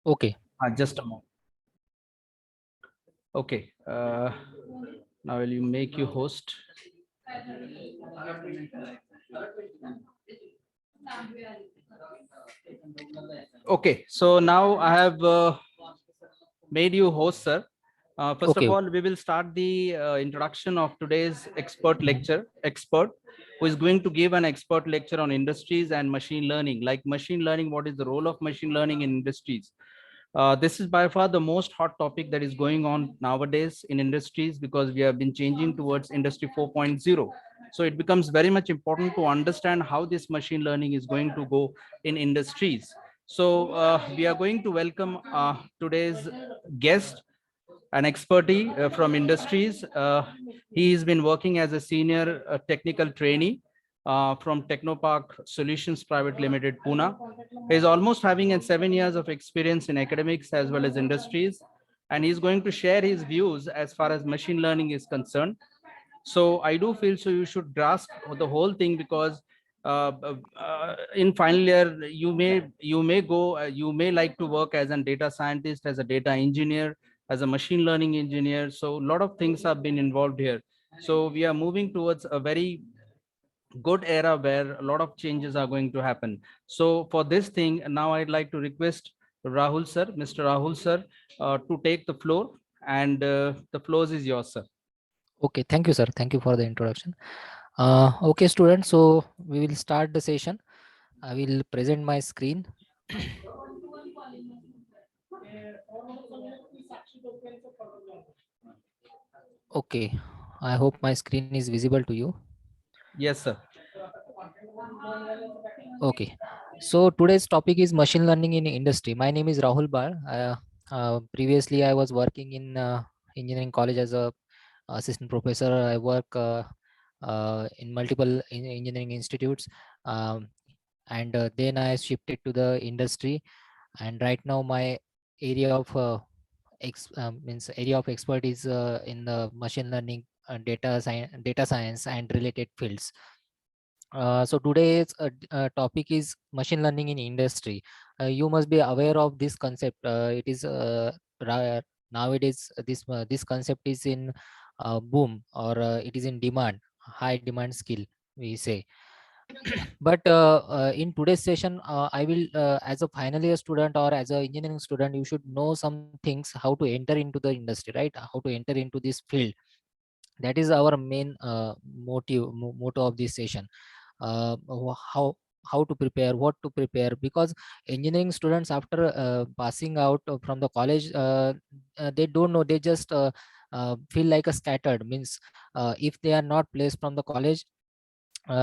Okay. Just a moment. Okay. Now will you make you host? Okay. So now I have made you host, sir. First of Okay. all, we will start the introduction of today's expert who is going to give an expert lecture on industries and machine learning. Like machine learning, what is the role of machine learning in industries? This is by far the most hot topic that is going on nowadays in industries because we have been changing towards industry 4.0. So it becomes very much important to understand how this machine learning is going to go in industries. So we are going to welcome today's guest, an expertise from industries. He has been working as a senior technical trainee from Technopark Solutions Private Limited, Pune. He is almost having 7 years of experience in academics as well as industries, and he's going to share his views as far as machine learning is concerned. So I do feel so you should grasp the whole thing because in final year you may like to work as a data scientist, as a data engineer, as a machine learning engineer. So a lot of things have been involved here. So we are moving towards a very good era where a lot of changes are going to happen. So for this thing, now I'd like to request Rahul sir, Mr. Rahul sir, to take the floor, and the floor is yours, sir. Okay. Thank you, sir. Thank you for the introduction. Okay, students. So we will start the session. I will present my screen. Okay. I hope my screen is visible to you. Yes, sir. Okay. So today's topic is machine learning in industry. My name is Rahul Bar. Previously, I was working in engineering college as a assistant professor. I work in multiple engineering institutes, um, and then I shifted to the industry. And right now, my area of means area of expertise in the machine learning, data science, and related fields. So today's topic is machine learning in industry. You must be aware of this concept. It is nowadays this concept is in boom, or it is in demand, high demand skill, we say. But in today's session, I will, as a final year student or as a engineering student, you should know some things how to enter into the industry, right? How to enter into this field. That is our main motto of this session. How to prepare, what to prepare, because engineering students, after passing out from the college, they don't know, they just feel like a scattered, means if they are not placed from the college,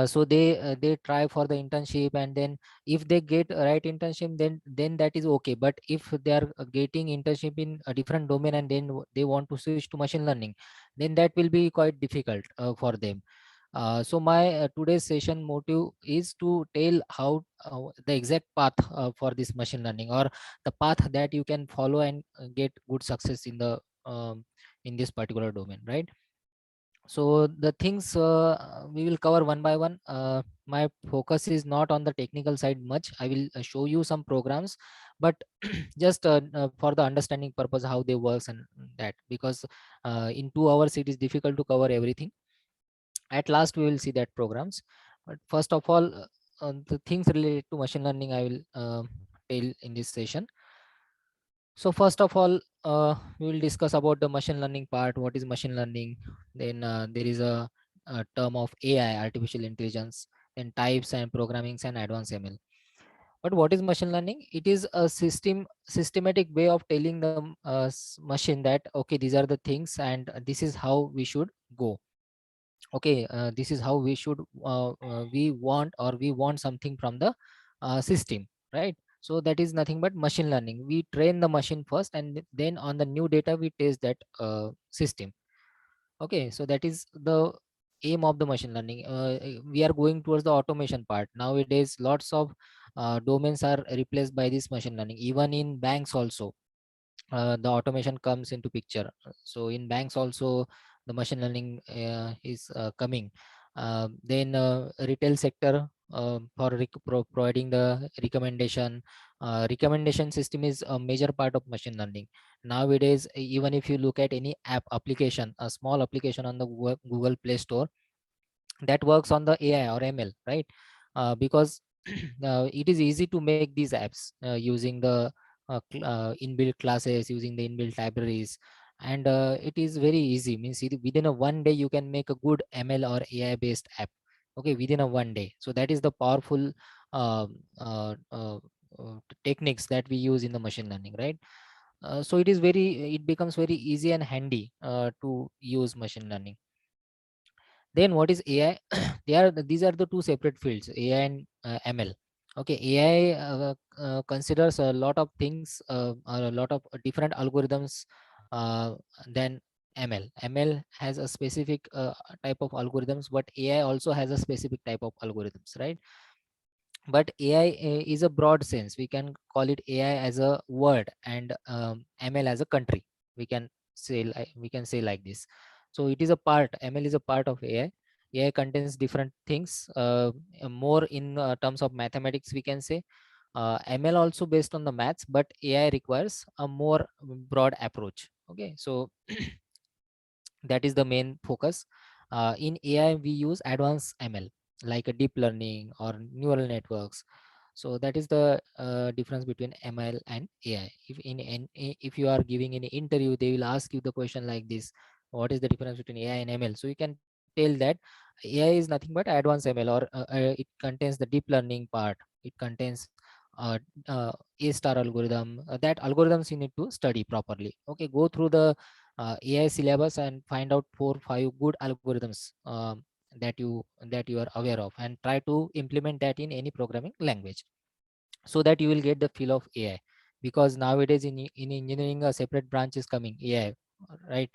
so they try for the internship, and then if they get a right internship, then that is okay. But if they are getting internship in a different domain, and then they want to switch to machine learning, then that will be quite difficult for them. So my today's session motive is to tell how the exact path for this machine learning, or the path that you can follow and get good success in this particular domain, right? So the things we will cover one by one. My focus is not on the technical side much. I will show you some programs, but just for the understanding purpose how they works, and that, because in 2 hours it is difficult to cover everything. At last we will see that programs, but first of all, the things related to machine learning I will tell in this session. So first of all, we will discuss about the machine learning part. What is machine learning? Then there is a term of AI, artificial intelligence, then types and programmings and advanced ML. But what is machine learning? It is a systematic way of telling the machine that okay, these are the things, and this is how we should go. Okay, this is how we should we want, or we want something from the system, right? So that is nothing but machine learning. We train the machine first, and then on the new data we test that system. Okay, so that is the aim of the machine learning. We are going towards the automation part nowadays. Lots of domains are replaced by this machine learning. Even in banks also, the automation comes into picture. So in banks also, the machine learning is coming. Then retail sector, providing the recommendation. Recommendation system is a major part of machine learning nowadays. Even if you look at any app application, a small application on the Google Play Store, that works on the AI or ML, right? Because it is easy to make these apps using the inbuilt classes, using the inbuilt libraries, and it is very easy. Means within a one day you can make a good ML or AI based app. Okay, within a one day. So that is the powerful uh, uh, uh, techniques that we use in the machine learning, right? So it becomes very easy and handy to use machine learning. Then what is AI? These are the two separate fields, AI and ML. Okay, AI considers a lot of things, or a lot of different algorithms uh, than ML. ML has a specific type of algorithms, but AI also has a specific type of algorithms, right? But AI is a broad sense. We can call it AI as a word, and ML as a country. We can say like this. So it is a part. ML is a part of AI. AI contains different things, more in terms of mathematics, we can say. ML also based on the maths, but AI requires a more broad approach. Okay, so that is the main focus. In AI we use advanced ML, like a deep learning or neural networks. So that is the difference between ML and AI. If you are giving any interview, they will ask you the question like this: what is the difference between AI and ML? So you can tell that AI is nothing but advanced ML, or it contains the deep learning part. It contains uh, A star algorithm. That algorithms you need to study properly. Okay, go through the AI syllabus and find out 4 5 good algorithms that you are aware of, and try to implement that in any programming language, so that you will get the feel of AI. Because nowadays in engineering, a separate branch is coming, AI, right?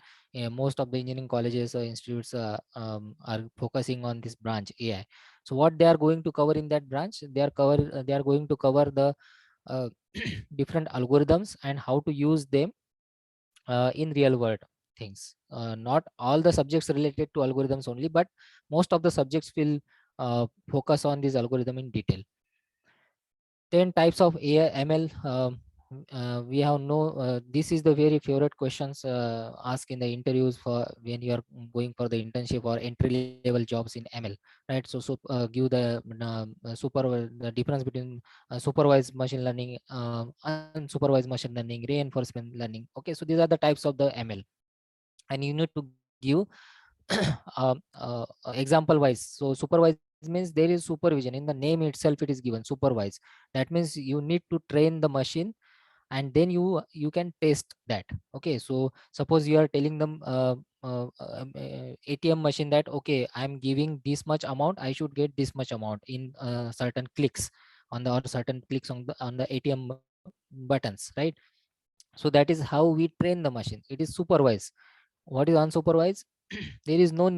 Most of the engineering colleges or institutes are focusing on this branch, AI. So what they are going to cover in that branch, they are going to cover the uh, different algorithms and how to use them in real world things. Not all the subjects related to algorithms only, but most of the subjects will focus on this algorithm in detail. Then types of AI ML. We have no. This is the very favorite questions asked in the interviews for when you are going for the internship or entry level jobs in ML, right? Give the difference between supervised machine learning, unsupervised machine learning, reinforcement learning. Okay, so these are the types of the ML, and you need to give example wise. So supervised means there is supervision in the name itself. It is given supervised. That means you need to train the machine, and then you can test that. Okay, so suppose you are telling them ATM machine that, okay, I'm giving this much amount, I should get this much amount in certain clicks on the, or certain clicks on the ATM buttons, right? So that is how we train the machine. It is supervised. What is unsupervised? There is no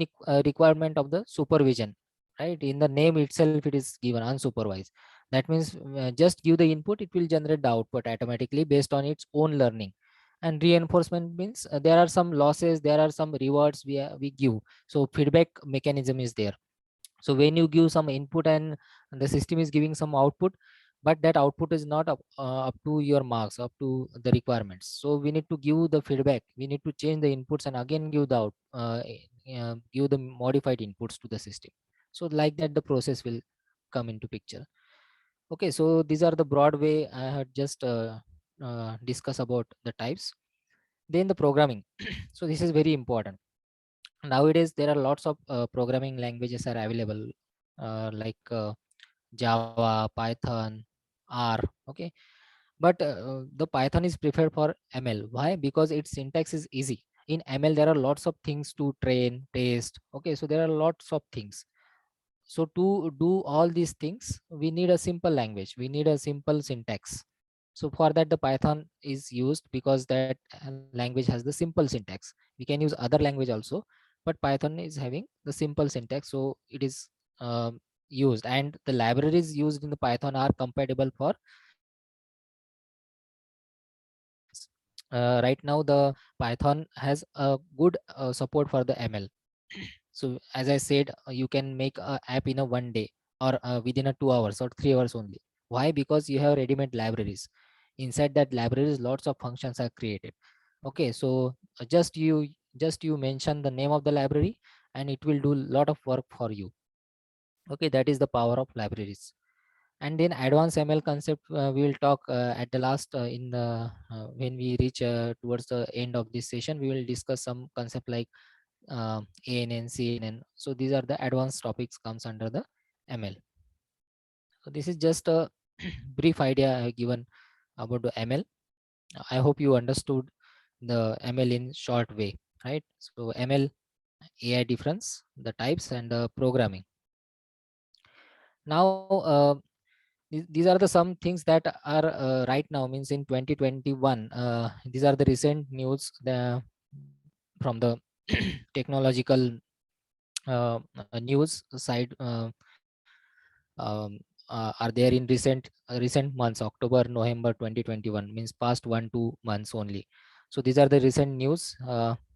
requirement of the supervision, right? In the name itself it is given unsupervised. That means just give the input, it will generate the output automatically based on its own learning. And reinforcement means there are some losses, there are some rewards we give. So feedback mechanism is there. So when you give some input and the system is giving some output, but that output is not up to your marks, up to the requirements. So we need to give the feedback, we need to change the inputs and again give the give the modified inputs to the system. So like that the process will come into picture. Okay, so these are the broad way I had just discuss about the types. Then the programming. So this is very important. Nowadays there are lots of programming languages are available, like Java, Python, R. Okay, but the Python is preferred for ML. Why? Because its syntax is easy. In ML there are lots of things to train, test. Okay, so there are lots of things. So to do all these things, we need a simple language. We need a simple syntax. So for that, the Python is used because that language has the simple syntax. We can use other language also, but Python is having the simple syntax, so it is used. And the libraries used in the Python are compatible for different languages. Right now, the Python has a good support for the ML. So as I said, you can make a app in a one day or within a 2 hours or 3 hours only. Why? Because you have ready-made libraries. Inside that libraries, lots of functions are created. Okay, so just you mention the name of the library, and it will do lot of work for you. Okay, that is the power of libraries. And then advanced ML concept, we will talk at the last, in the when we reach towards the end of this session, we will discuss some concept like ANN, CNN. So these are the advanced topics comes under the ML. So this is just a brief idea I have given about the ML. I hope you understood the ML in short way, right? So ML, AI difference, the types, and the programming. Now, these are the some things that are right now, means in 2021. These are the recent news from the technological news side, um, are there in recent months, October, November 2021, means past 1 2 months only. So these are the recent news.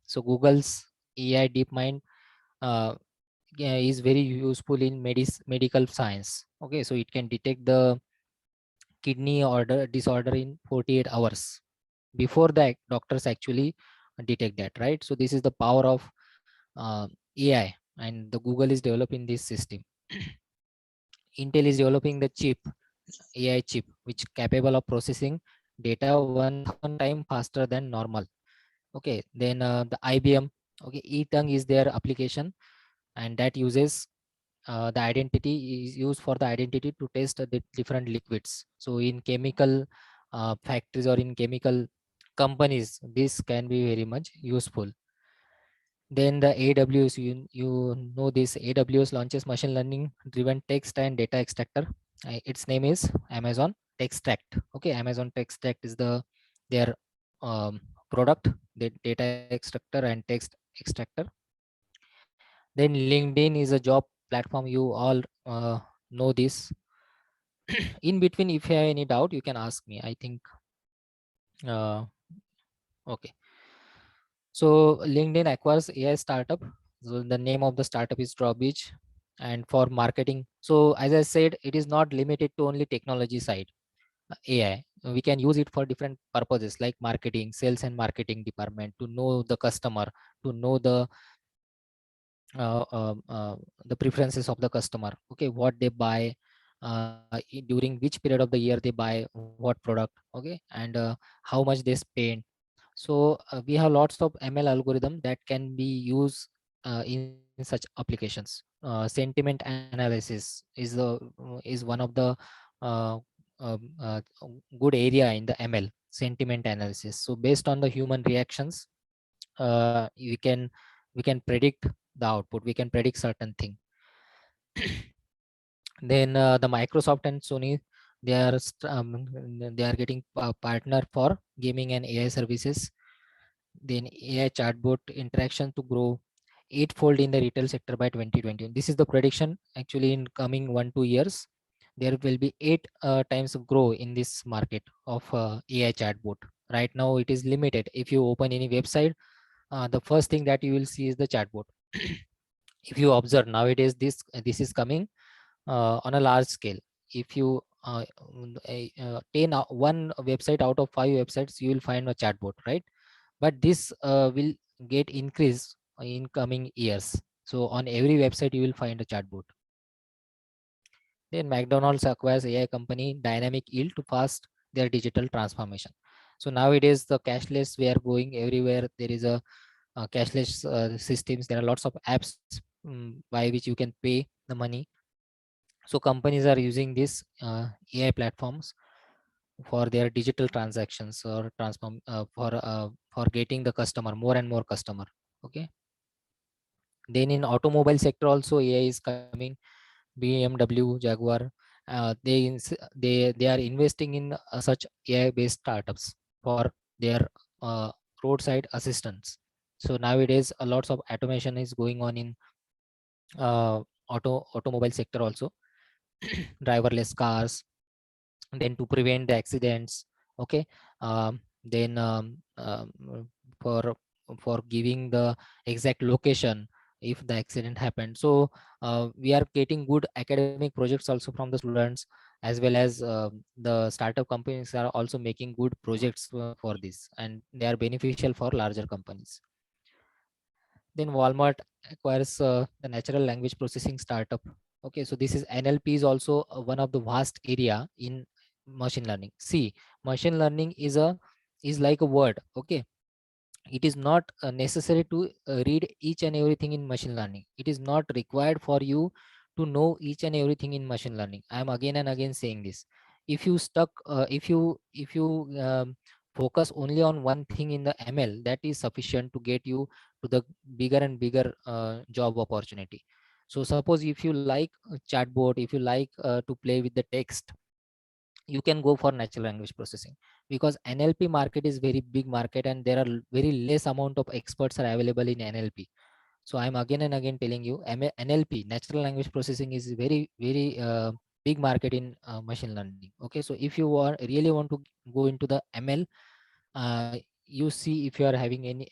So Google's AI DeepMind uh, yeah, is very useful in medical science. Okay, so it can detect the kidney order disorder in 48 hours before the doctors actually detect that, right? So this is the power of uh, AI, and the Google is developing this system. Intel is developing the chip, AI chip, which capable of processing data 1000 times faster than normal. Okay, then the IBM, okay, eTank is their application, and that uses the identity is used for the identity to test the different liquids. So in chemical factories or in chemical companies, this can be very much useful. Then the AWS, you know this AWS launches machine learning driven text and data extractor. Its name is Amazon Textract. Okay, Amazon Textract is their product, the data extractor and text extractor. Then LinkedIn is a job platform. You all know this. In between, if you have any doubt, you can ask me. I think uh, okay. So LinkedIn acquires AI startup. So the name of the startup is Drawbridge, and for marketing. So as I said, it is not limited to only technology side. AI. We can use it for different purposes like marketing, sales and marketing department, to know the customer, to know uh, um, uh, the preferences of the customer. Okay, what they buy, during which period of the year they buy what product. Okay, and how much they spend. So we have lots of ML algorithm that can be used in such applications. Sentiment analysis is one of the uh, good area in the ML, sentiment analysis. So based on the human reactions, we can predict the output. We can predict certain thing. Then the Microsoft and Sony, they are getting partner for gaming and AI services. Then AI chatbot interaction to grow eightfold in the retail sector by 2020. This is the prediction. Actually, in coming 1 2 years, there will be 8 times of grow in this market of AI chatbot. Right now, it is limited. If you open any website, the first thing that you will see is the chatbot. If you observe nowadays, this is coming on a large scale. If you 1 website out of 5 websites, you will find a chatbot, right? But this will get increased in coming years. So on every website you will find a chatbot. Then McDonald's acquires AI company Dynamic Yield to fast their digital transformation. So nowadays the cashless, we are going everywhere. There is a cashless systems. There are lots of apps by which you can pay the money. So companies are using these AI platforms for their digital transactions or transform for getting the customer, more and more customer. Okay. Then in automobile sector also AI is coming. BMW, Jaguar, they are investing in such AI based startups for their uh, roadside assistance. So nowadays a lots of automation is going on in automobile sector also. Driverless cars, then to prevent the accidents. Okay. Then for giving the exact location if the accident happened. So we are getting good academic projects also from the students, as well as the startup companies are also making good projects for this, and they are beneficial for larger companies. Then Walmart acquires the natural language processing startup. Okay, so this is NLP is also one of the vast area in machine learning. See, machine learning is like a word. Okay, it is not necessary to read each and everything in machine learning. It is not required for you to know each and everything in machine learning. I am again and again saying this. If you focus only on one thing in the ML, that is sufficient to get you to the bigger and bigger job opportunity. So suppose if you like chatbot, if you like to play with the text, you can go for natural language processing, because NLP market is very big market, and there are very less amount of experts are available in NLP. So I'm again and again telling you, NLP, natural language processing, is very big market in machine learning. Okay, so if you really want to go into the ML, uh, you see, if you are having any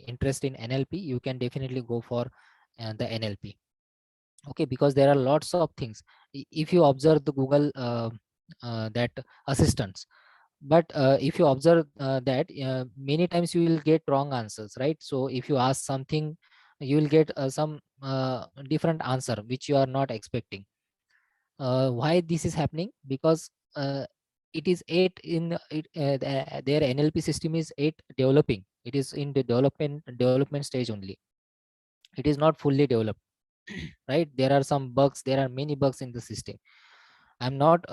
interest in NLP, you can definitely go for the NLP. Okay, because there are lots of things. If you observe the Google that assistants, but if you observe that many times you will get wrong answers, right? So if you ask something, you will get some different answer which you are not expecting. Why this is happening? Because it is eight in it, their NLP system is eight developing. It is in the development stage only. It is not fully developed. Right, there are some bugs, there are many bugs in the system. I'm not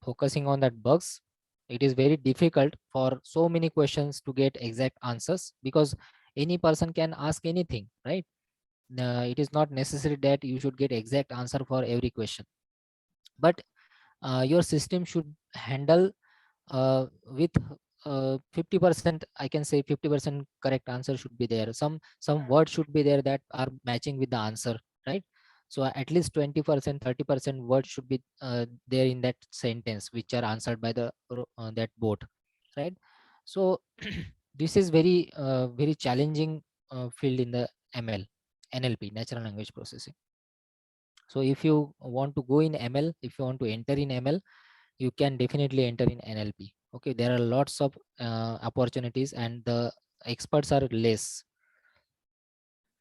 focusing on that bugs. It is very difficult for so many questions to get exact answers, because any person can ask anything, right? It is not necessary that you should get exact answer for every question, but your system should handle with 50%, I can say 50% correct answer should be there. Some words should be there that are matching with the answer, right? So at least 20%, 30% words should be there in that sentence which are answered by the that bot, right? So this is very challenging field in the ML, NLP, natural language processing. So if you want to go in ML, if you want to enter in ML, you can definitely enter in NLP. Okay, there are lots of opportunities, and the experts are less.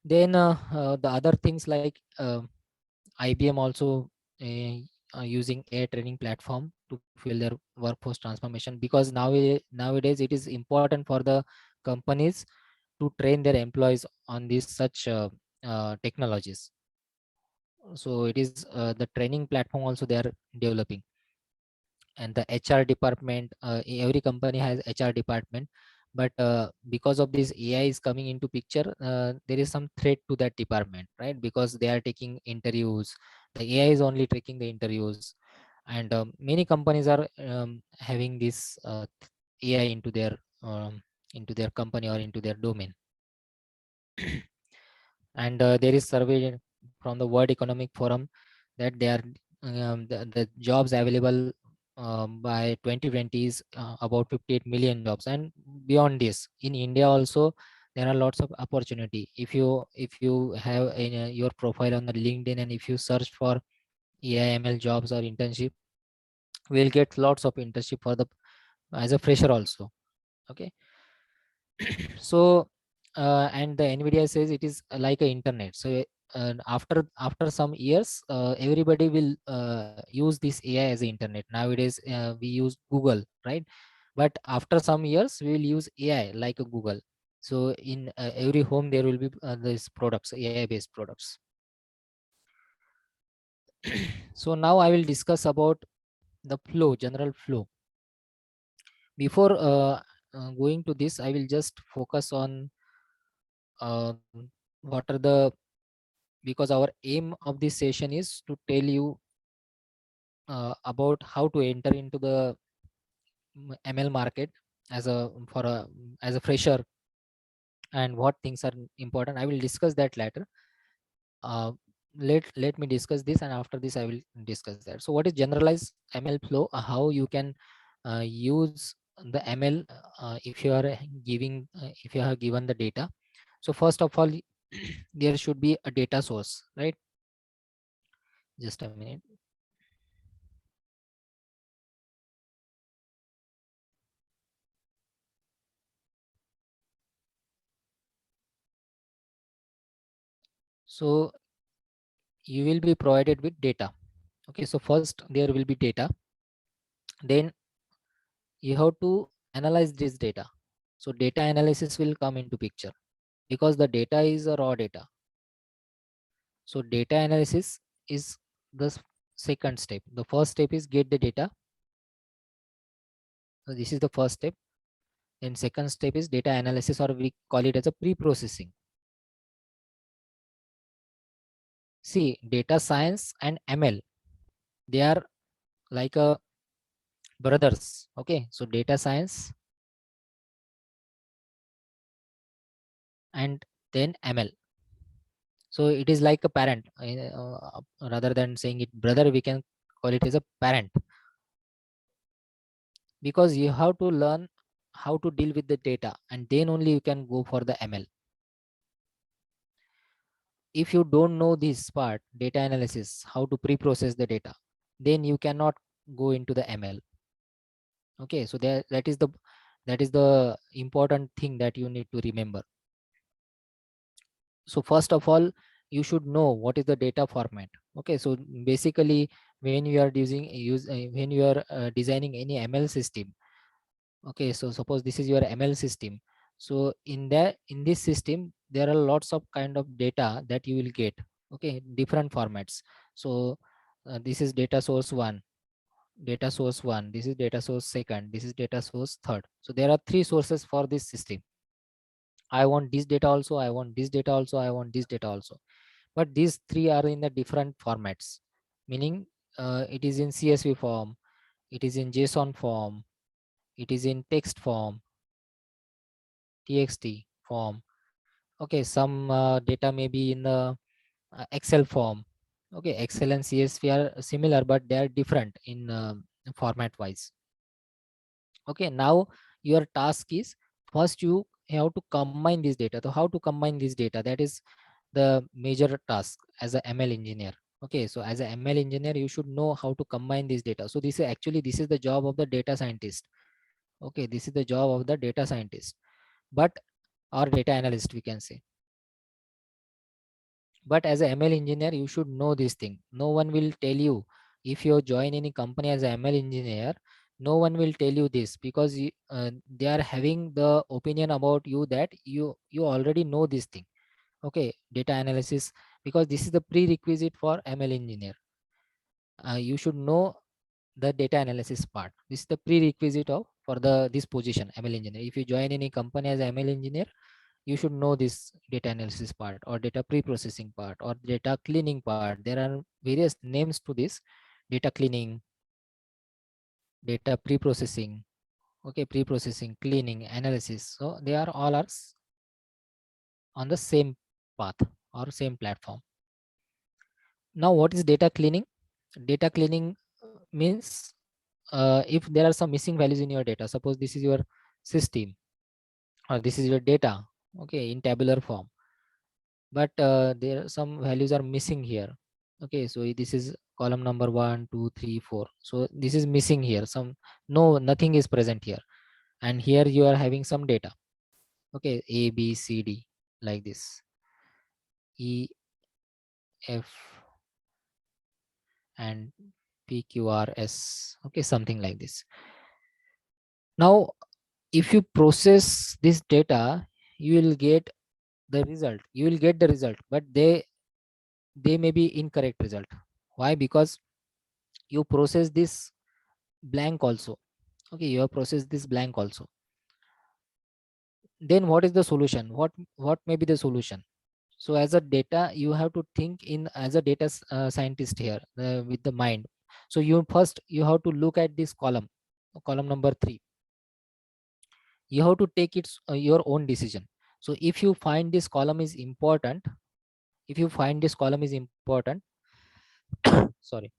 Then the other things like IBM also are using AI training platform to fuel their workforce transformation, because nowadays it is important for the companies to train their employees on these such technologies. So it is the training platform also they are developing. And the HR department, every company has HR department, but because of this AI is coming into picture, there is some threat to that department, right? Because they are taking interviews, the AI is only taking the interviews, and many companies are having this AI into their company or into their domain. And there is survey from the World Economic Forum that they are the jobs available by 2020 is about 58 million jobs, and beyond this in India also there are lots of opportunity. If you have your profile on the LinkedIn, and if you search for AIML jobs or internship, we'll get lots of internship for the as a fresher also. Okay. So and the Nvidia says it is like a internet. So after some years, everybody will use this AI as a internet. Nowadays we use Google, right? But after some years we will use AI like a Google. So in every home there will be these products, AI based products. So now I will discuss about the flow, general flow. Before going to this, I will just focus on what are the, because our aim of this session is to tell you about how to enter into the ML market as a for a as a fresher, and what things are important. I will discuss that later. uh, let me discuss this, and after this I will discuss that. So what is generalized ML flow? How you can use the ML if you are if you have given the data. So first of all, there should be a data source, right? Just a minute. So you will be provided with data. Okay, so first there will be data, then you have to analyze this data. So data analysis will come into picture because the data is a raw data. So data analysis is the second step. The first step is get the data. So this is the first step. Then second step is data analysis, or we call it as a pre-processing. See, data science and ML, they are like a brothers. Okay, so data science and then ML. So it is like a parent. Rather than saying it brother, we can call it as a parent, because you have to learn how to deal with the data, and then only you can go for the ML. If you don't know this part, data analysis, how to pre-process the data, then you cannot go into the ML. Okay, so that is the important thing that you need to remember. So first of all, you should know what is the data format. Okay, so basically when you are when you are designing any ML system. Okay, so suppose this is your ML system. So in this system there are lots of kind of data that you will get. Okay, different formats. So this is data source 1, data source 1, this is data source 2nd, this is data source 3rd. So there are 3 sources for this system. I want this data also, I want this data also, I want this data also. But these 3 are in the different formats, meaning it is in CSV form, it is in JSON form, it is in text form, TXT form. Okay, some data may be in the Excel form. Okay, Excel and CSV are similar, but they are different in format wise. Okay, now your task is, first you have to combine this data. So how to combine this data, that is the major task as a ML engineer. Okay, so as a ML engineer you should know how to combine this data. So this is the job of the data scientist. Okay, this is the job of the data scientist, but or data analyst we can say. But as a ML engineer you should know this thing. No one will tell you. If you join any company as a ML engineer, no one will tell you this, because they are having the opinion about you that you already know this thing. Okay, data analysis, because this is the prerequisite for ML engineer. You should know the data analysis part. This is the prerequisite of for the this position, ML engineer. If you join any company as ML engineer, you should know this data analysis part, or data pre-processing part, or data cleaning part. There are various names to this: data cleaning, data pre-processing. Okay, pre-processing, cleaning, analysis. So they are all on the same path or same platform. Now what is data cleaning? Data cleaning means if there are some missing values in your data, suppose this is your system or this is your data, okay, in tabular form, but there are some values are missing here. Okay, so this is column number 1 2 3 4. So this is missing here, some, no, nothing is present here, and here you are having some data. Okay, A B C D, like this, E F and P Q R S. Okay, something like this. Now if you process this data, you will get the result, but they may be incorrect result. Why? Because you process this blank also. Okay, you have processed this blank also. Then what is the solution? What may be the solution? So as a data, you have to think in as a data scientist here, with the mind. So you have to look at this column number 3. You have to take your own decision. So if you find this column is important, if you find this column is important sorry,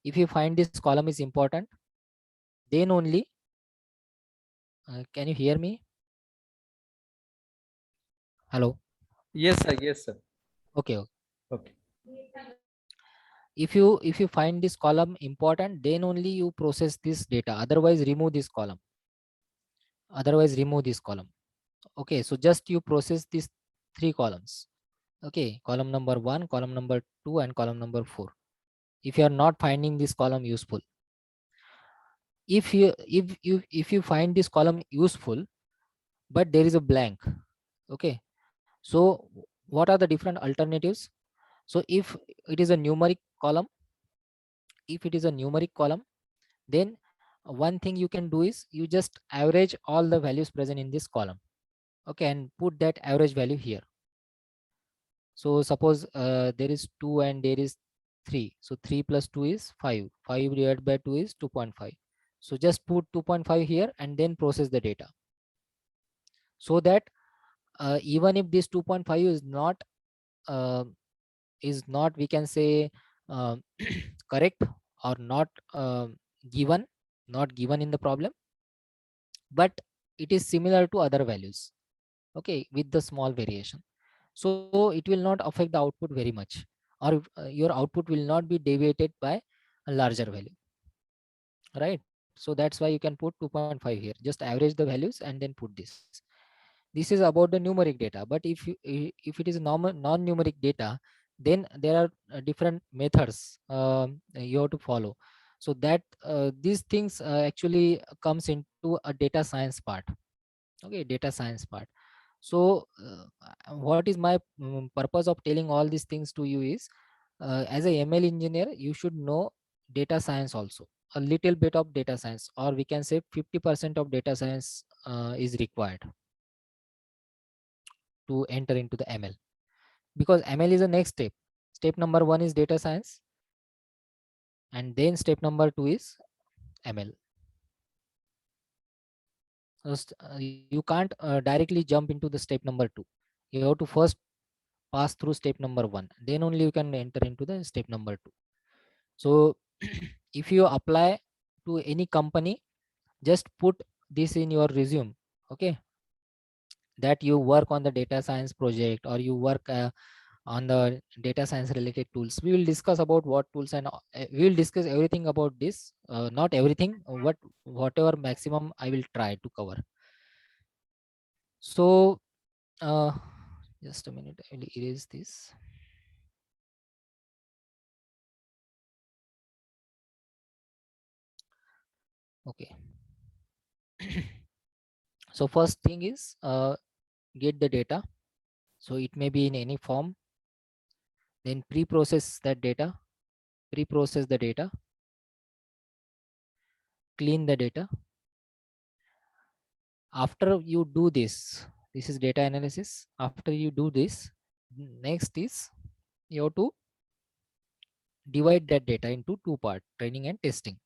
if you find this column is important, then only can you hear me? Hello. Yes, sir. Yes, sir. Okay. Okay. If you find this column important, then only you process this data. Otherwise, remove this column. Otherwise, remove this column. Okay. So just you process these three columns. Okay. Column number 1, column number 2, and column number 4. If you are not finding this column useful, if you find this column useful, but there is a blank. Okay. So what are the different alternatives? So if it is a numeric column, if it is a numeric column, then one thing you can do is you just average all the values present in this column. Okay, and put that average value here. So suppose there is 2 and there is 3. So 3 plus 2 is 5. 5 divided by 2 is 2.5. So just put 2.5 here and then process the data. So that even if this 2.5 uh, is not, we can say, uh, correct, or not given, not given in the problem, but it is similar to other values. Okay, with the small variation. So it will not affect the output very much, or your output will not be deviated by a larger value, right? So that's why you can put 2.5 here, just average the values and then put this. This is about the numeric data. But if it is non-numeric data, then there are different methods you have to follow. So that these things actually comes into a data science part. Okay, data science part. So what is my purpose of telling all these things to you is, as a ML engineer, you should know data science also. A little bit of data science, or we can say 50% of data science is required to enter into the ML, because ML is the next step. Step number 1 is data science, and then step number 2 is ML. So you can't directly jump into the step number 2. You have to first pass through step number 1, then only you can enter into the step number 2. So if you apply to any company, just put this in your resume. Okay, that you work on the data science project, or you work on the data science related tools. We will discuss about what tools, and we will discuss everything about this. Not everything, whatever maximum I will try to cover. So uh, just a minute, I will erase this. Okay. So first thing is, get the data. So it may be in any form. Then pre-process that data, pre-process the data, clean the data. After you do this is data analysis. After you do this, next is you have to divide that data into two parts: training and testing.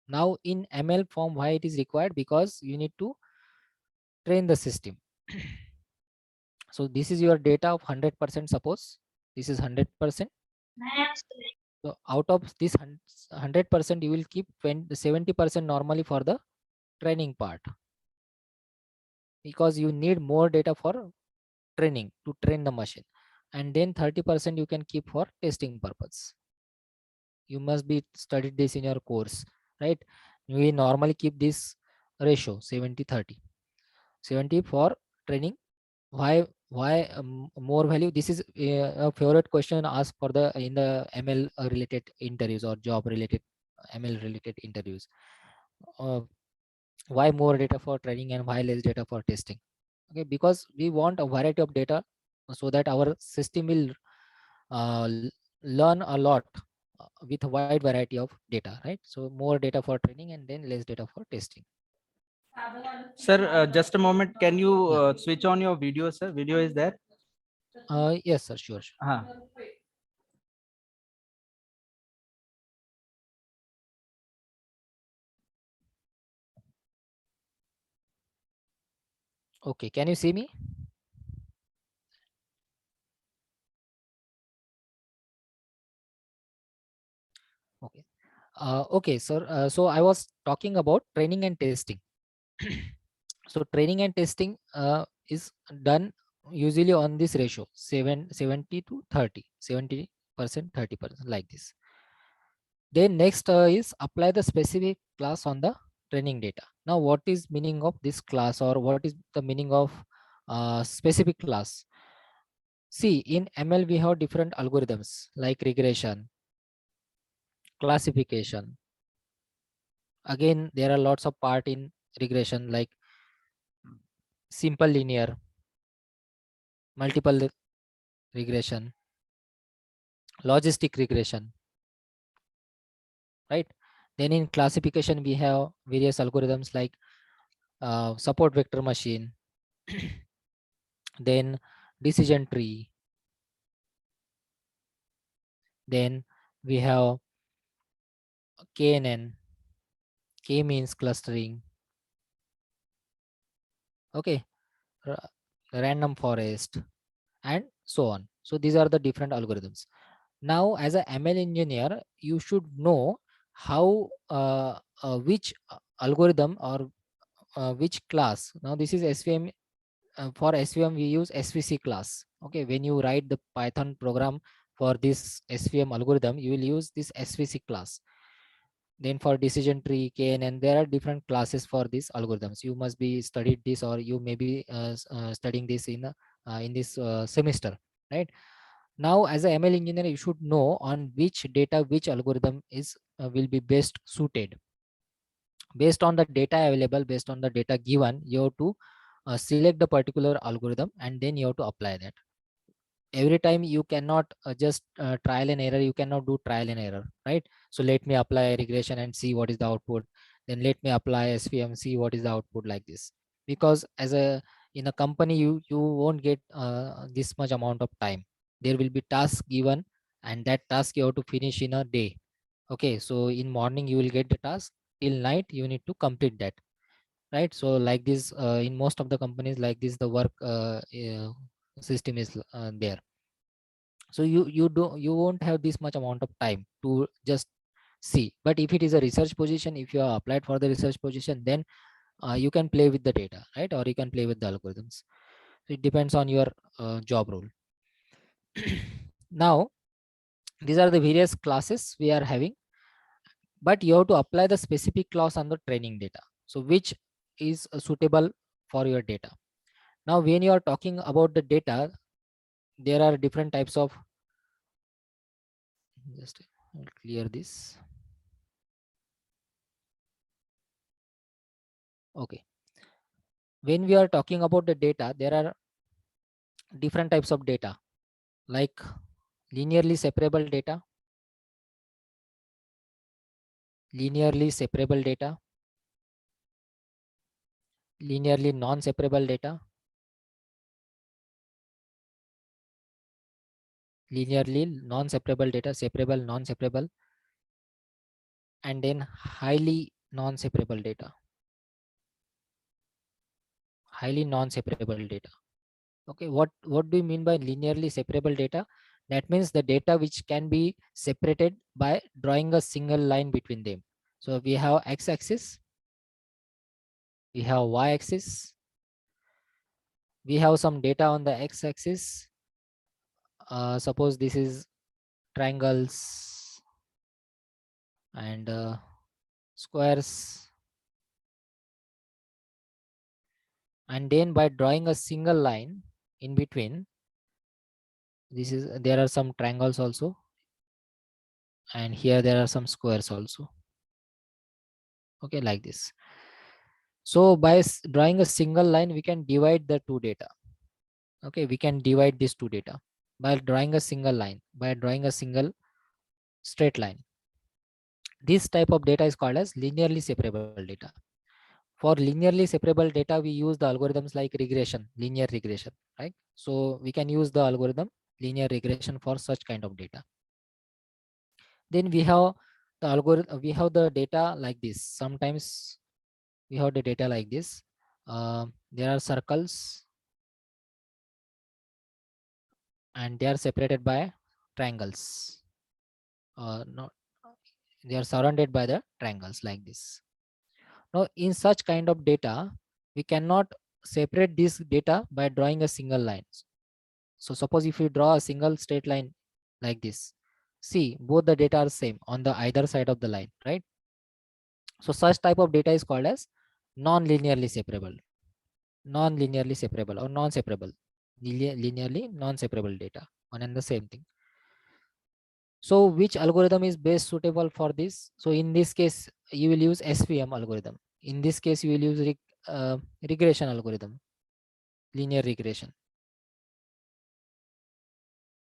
Now in ML form, why it is required? Because you need to train the system. So this is your data of 100%. Suppose this is 100%. So out of this 100%, you will keep 70% normally for the training part, because you need more data for training to train the machine, and then 30% you can keep for testing purpose. You must be studied this in your course, right? We normally keep this ratio 70/30. 70 for training. Why more value? This is a favorite question asked for the in the ML related interviews, or job related ML related interviews. uh, why more data for training and why less data for testing? Okay, because we want a variety of data, so that our system will learn a lot with a wide variety of data, right? So more data for training and then less data for testing. Sir, just a moment. Can you Yeah. switch on your video, sir? Video is there. Yes, sir. Sure, sure. Uh-huh. Okay, can you see me? Okay. Okay, sir. So I was talking about training and testing. So training and testing is done usually on this ratio 70 to 30, 70%, 30%, like this. Then next is apply the specific class on the training data. Now what is meaning of this class, or what is the meaning of specific class? See, in ML we have different algorithms like regression, classification. Again, there are lots of part in regression like simple linear, multiple regression, logistic regression, right? Then in classification we have various algorithms like support vector machine, then decision tree, then we have KNN, K means clustering, okay, ra- random forest, and so on. So these are the different algorithms. Now as a ML engineer you should know how which algorithm or which class. Now this is SVM. For SVM we use SVC class. Okay, when you write the Python program for this SVM algorithm you will use this SVC class. Then for decision tree, KNN, there are different classes for these algorithms. You must be studied this, or you may be studying this in this semester, right? Now as a ML engineer you should know on which data which algorithm is will be best suited. Based on the data available, based on the data given, you have to select the particular algorithm and then you have to apply that. Every time you cannot just trial and error, you cannot do trial and error, right? So let me apply regression and see what is the output, then let me apply SVM, see what is the output, like this. Because as a in a company you won't get this much amount of time. There will be task given, and that task you have to finish in a day. Okay, so in morning you will get the task, till night you need to complete that, right? So like this, in most of the companies like this the work system is there. So you won't have this much amount of time to just see. But if it is a research position, if you are applied for the research position, then you can play with the data, right? Or you can play with the algorithms. So it depends on your job role. Now these are the various classes we are having, but you have to apply the specific class on the training data, so which is suitable for your data. Now when you are talking about the data, there are different types of, just I'll clear this. Okay, when we are talking about the data, there are different types of data like linearly separable data, linearly separable data, linearly non-separable data, linearly non-separable data, separable, non-separable, and then highly non-separable data, highly non-separable data. Okay, what do you mean by linearly separable data? That means the data which can be separated by drawing a single line between them. So we have x-axis, we have y-axis, we have some data on the x-axis. Suppose this is triangles and squares, and then by drawing a single line in between, this is, there are some triangles also, and here there are some squares also. Okay, like this. So by drawing a single line we can divide the two data. Okay, we can divide these two data by drawing a single line, by drawing a single straight line. This type of data is called as linearly separable data. For linearly separable data we use the algorithms like regression, linear regression, right? So we can use the algorithm linear regression for such kind of data. Then we have the algorithm, we have the data like this. Sometimes we have the data like this. There are circles and they are separated by triangles. No, they are surrounded by the triangles like this. Now in such kind of data we cannot separate this data by drawing a single line. So suppose if you draw a single straight line like this, see both the data are same on the either side of the line, right? So such type of data is called as non-linearly separable, non-linearly separable or non-separable, linearly non-separable data, one and the same thing. So which algorithm is best suitable for this? So in this case, you will use SVM algorithm. In this case, you will use regression algorithm, linear regression.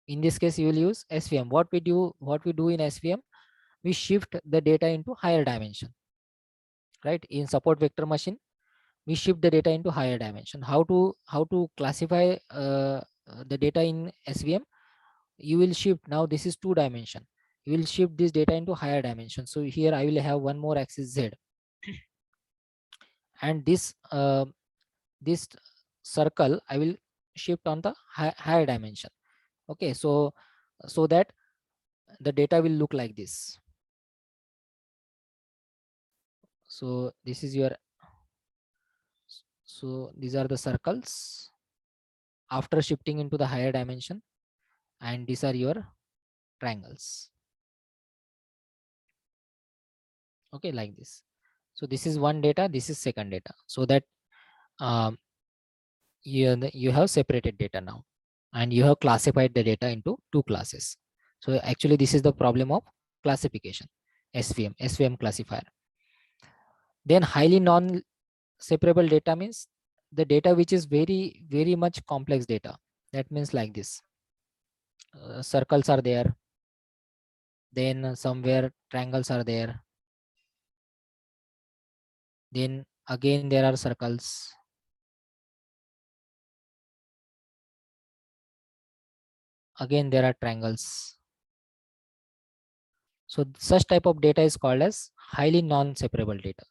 In this case, you will use SVM. What we do in SVM, we shift the data into higher dimension, right? In support vector machine, we shift the data into higher dimension. How to classify the data in SVM? You will shift, now this is 2 dimension, you will shift this data into higher dimension. So here I will have one more axis Z, and this circle I will shift on the higher dimension. Okay, so that the data will look like this. So this is your, so these are the circles after shifting into the higher dimension, and these are your triangles. Okay, like this. So this is one data, this is second data, so that um, you have separated data now, and you have classified the data into 2 classes. So actually this is the problem of classification, SVM classifier. Then highly non separable data means the data which is very much complex data. That means like this, circles are there, then somewhere triangles are there, then again there are circles, again there are triangles. So such type of data is called as highly non-separable data.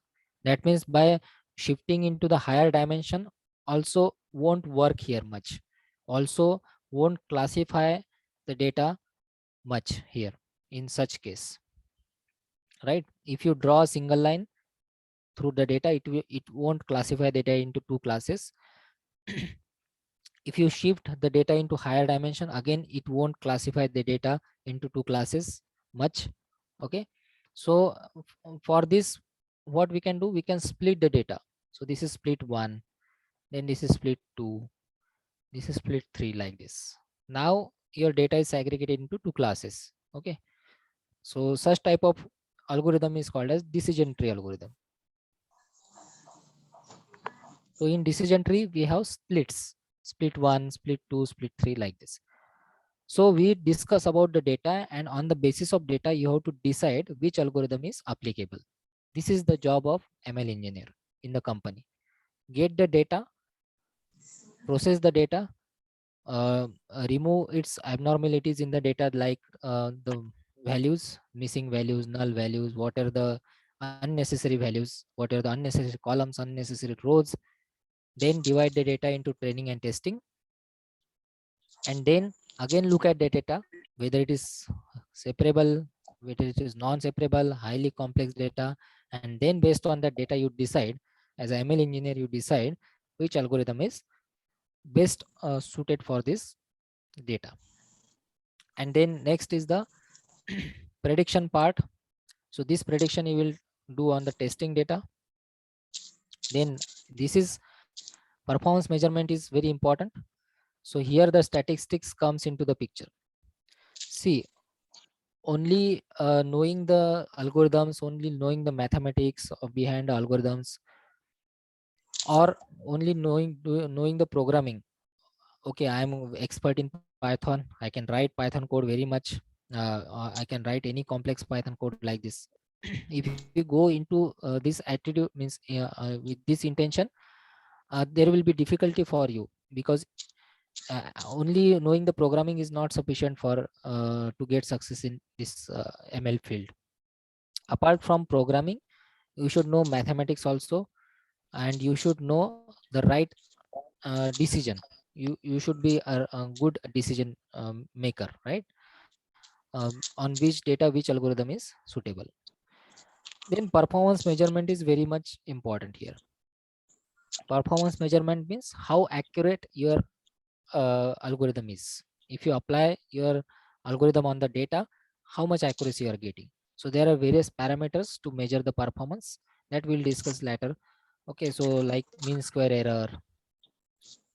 That means by shifting into the higher dimension also won't work here much, also won't classify the data much here in such case, right? If you draw a single line through the data, it won't classify data into 2 classes. If you shift the data into higher dimension, again it won't classify the data into 2 classes much. Okay, so for this, what we can do, we can split the data. So this is split 1, then this is split 2, this is split 3, like this. Now your data is segregated into 2 classes. Okay, so such type of algorithm is called as decision tree algorithm. So in decision tree we have splits, split 1, split 2, split 3, like this. So we discuss about the data, and on the basis of data you have to decide which algorithm is applicable. This is the job of ML engineer in the company. Get the data, process the data, remove its abnormalities in the data, like the values, missing values, null values, what are the unnecessary values, what are the unnecessary columns, unnecessary rows. Then divide the data into training and testing, and then again look at the data, whether it is separable, whether it is non-separable, highly complex data, and then based on that data you decide, as an ML engineer you decide which algorithm is best suited for this data. And then next is the prediction part. So this prediction you will do on the testing data. Then this is performance measurement is very important. So here the statistics comes into the picture. See, only knowing the algorithms, only knowing the mathematics of behind the algorithms, or only knowing the programming. Okay, I am expert in Python, I can write Python code very much. I can write any complex Python code like this. If you go into this attitude, means with this intention, there will be difficulty for you, because only knowing the programming is not sufficient for to get success in this ML field. Apart from programming, you should know mathematics also, and you should know the right decision. You should be a good decision maker, right? On which data which algorithm is suitable. Then performance measurement is very much important here. Performance measurement means how accurate your algorithm is. If you apply your algorithm on the data, how much accuracy you are getting. So there are various parameters to measure the performance that we'll discuss later. Okay, so like mean square error,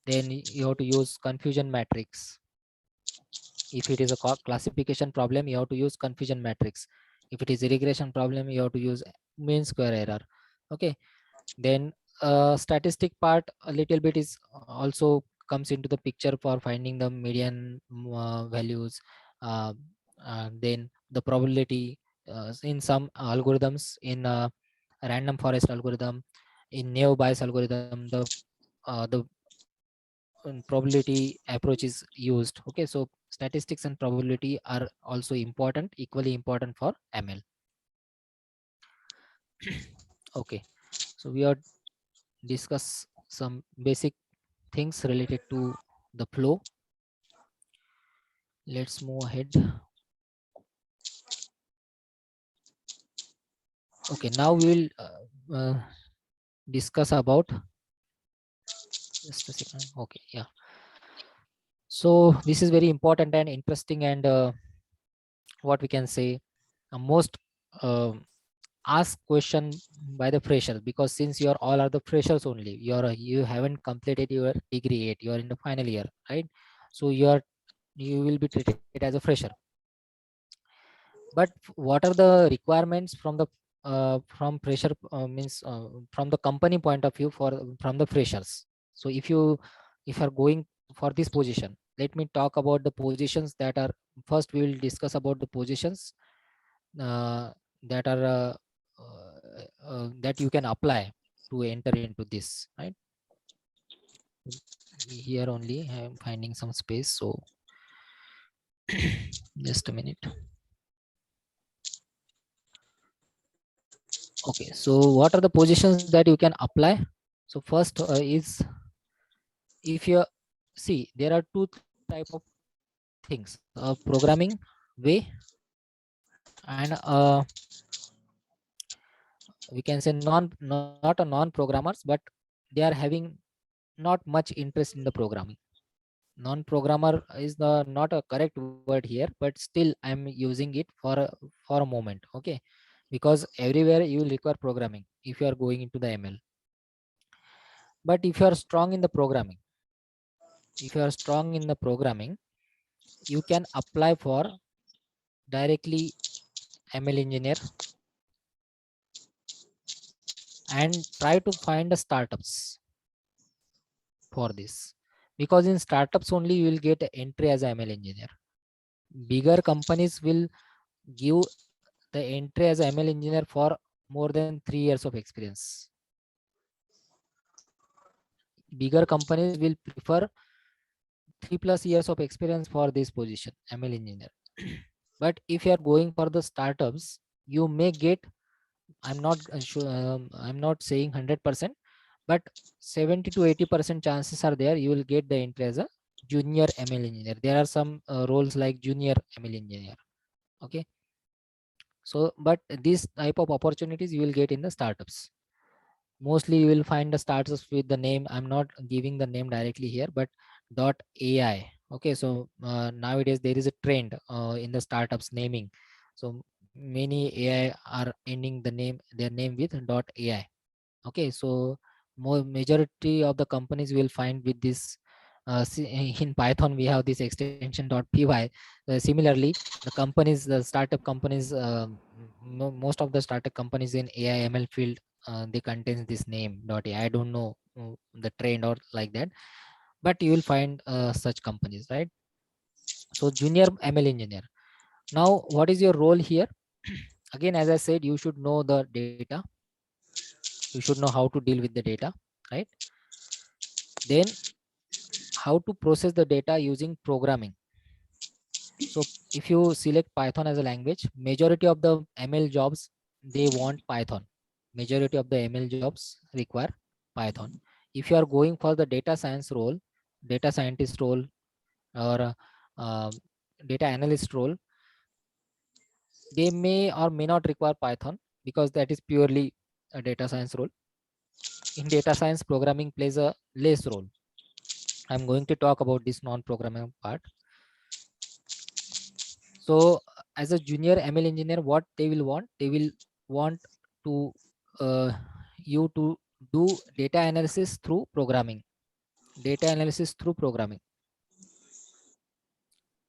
then you have to use confusion matrix. If it is a classification problem, you have to use confusion matrix. If it is a regression problem, you have to use mean square error. Okay, then statistic part a little bit is also comes into the picture for finding the median values. uh, then the probability in some algorithms, in random forest algorithm, in neo Bayes algorithm, the probability approach is used. Okay, so statistics and probability are also important, equally important for ML. Okay, so we are discuss some basic things related to the flow. Let's move ahead. Okay, now we will discuss about, just a second. Okay, yeah, so this is very important and interesting, and what we can say, most uh, asked question by the freshers, because since you are all are the freshers only, you haven't completed your degree yet, you are in the final year, right? So you will be treated as a fresher. But what are the requirements from the from fresher, means from the company point of view, for from the freshers? So if you are going for this position, let me talk about the positions that are, first we will discuss about the positions uh, that are that you can apply to enter into this, right? Here only I am finding some space, so just a minute. Okay, so what are the positions that you can apply? So first is, if you see, there are two type of things, a programming way, and we can say not a non programmers, but they are having not much interest in the programming. Non programmer is the not a correct word here, but still I'm using it for a moment. Okay, because everywhere you will require programming if you are going into the ML. But if you are strong in the programming, if you are strong in the programming, you can apply for directly ML engineer and try to find the startups for this, because in startups only you will get entry as a ML engineer. Bigger companies will give the entry as a ML engineer for more than 3 years of experience. Bigger companies will prefer 3+ years of experience for this position, ML engineer. But if you are going for the startups, you may get, I'm not sure, I'm not saying 100%, but 70 to 80% chances are there you will get the entry as a junior ML engineer. There are some roles like junior ML engineer. Okay, so but this type of opportunities you will get in the startups. Mostly you will find the startups with the name, I'm not giving the name directly here, but .ai. Okay, so nowadays there is a trend in the startups naming. So many AI are ending their name with .ai. Okay, so more majority of the companies will find with this in Python we have this extension .py. Similarly, the companies, the startup companies, most of the startup companies in AI ML field, they contains this name .ai. I don't know the trend or like that, but you will find such companies, right? So junior ML engineer. Now what is your role here? Again, as I said, you should know the data, you should know how to deal with the data, right? Then how to process the data using programming. So if you select Python as a language, majority of the ML jobs, they want Python. Majority of the ML jobs require Python. If you are going for the data science role, data scientist role, or data analyst role, they may or may not require Python, because that is purely a data science role. In data science, programming plays a less role. I'm going to talk about this non-programming part. So as a junior ML engineer, what they will want? They will want to uh, you to do data analysis through programming. Data analysis through programming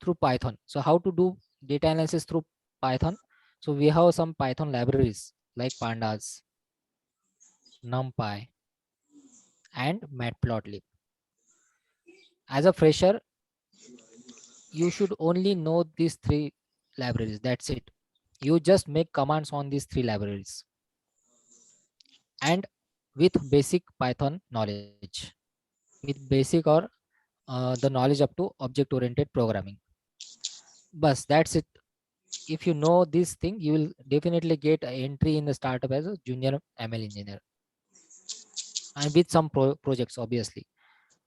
through Python. So how to do data analysis through Python? So we have some Python libraries like Pandas, NumPy, and Matplotlib. As a fresher, you should only know these three libraries. That's it. You just make commands on these three libraries and with basic Python knowledge, with basic or the knowledge up to object oriented programming. Bus, that's it. If you know this thing, you will definitely get an entry in the startup as a junior ML engineer and with some projects, obviously.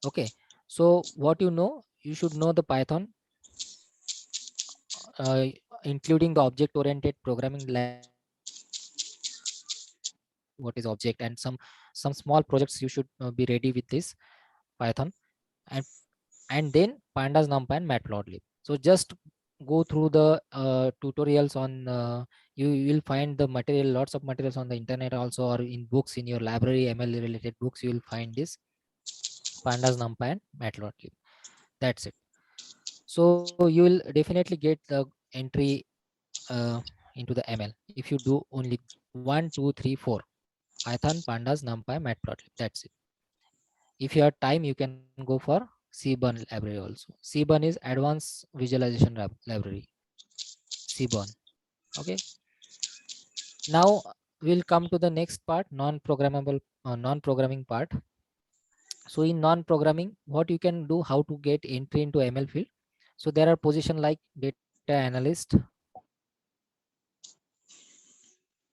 Okay. So what you should know the Python, uh, including the object oriented programming language, what is object, and some small projects you should be ready with this Python, and then Pandas, NumPy, and Matplotlib. So just go through the tutorials on you will find the material, lots of materials on the internet also, or in books in your library, ML related books. You will find this Pandas, NumPy, and Matplotlib. That's it. So you will definitely get the entry uh, into the ML if you do only 1, 2, 3, 4: Python, Pandas, NumPy, Matplotlib. That's it. If you have time, you can go for Seaborn library also. Seaborn is advanced visualization library. Seaborn. Okay. Now we'll come to the next part, non-programmable, non-programming part. So in non-programming, what you can do, how to get entry into ML field. So there are position like data analyst,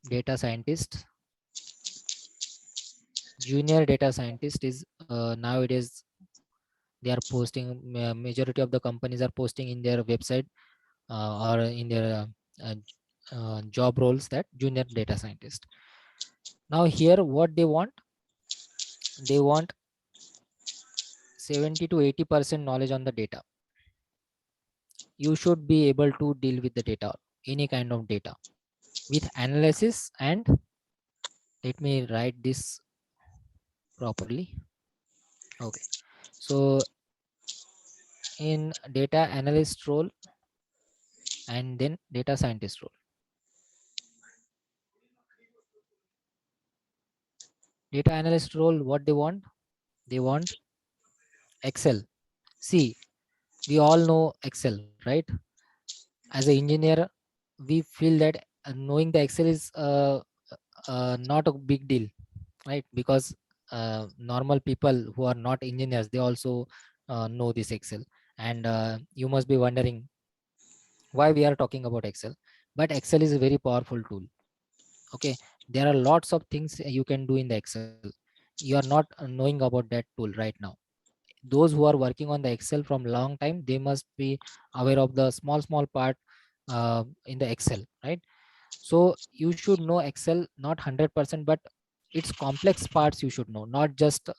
data scientist, junior data scientist is nowadays they are posting, majority of the companies are posting in their website or in their uh, job roles that junior data scientist. Now here what they want 70 to 80% knowledge on the data. You should be able to deal with the data, any kind of data, with analysis. And let me write this properly. Okay. So in data analyst role and then data scientist role, data analyst role, what they want Excel. See, we all know Excel, right? As an engineer, we feel that knowing the Excel is not a big deal, right? Because normal people who are not engineers, they also know this Excel. And you must be wondering why we are talking about Excel. But Excel is a very powerful tool. Okay, there are lots of things you can do in the Excel. You are not knowing about that tool right now. Those who are working on the Excel from long time, they must be aware of the small part in the Excel, right? So you should know Excel, not 100%, but its complex parts you should know, not just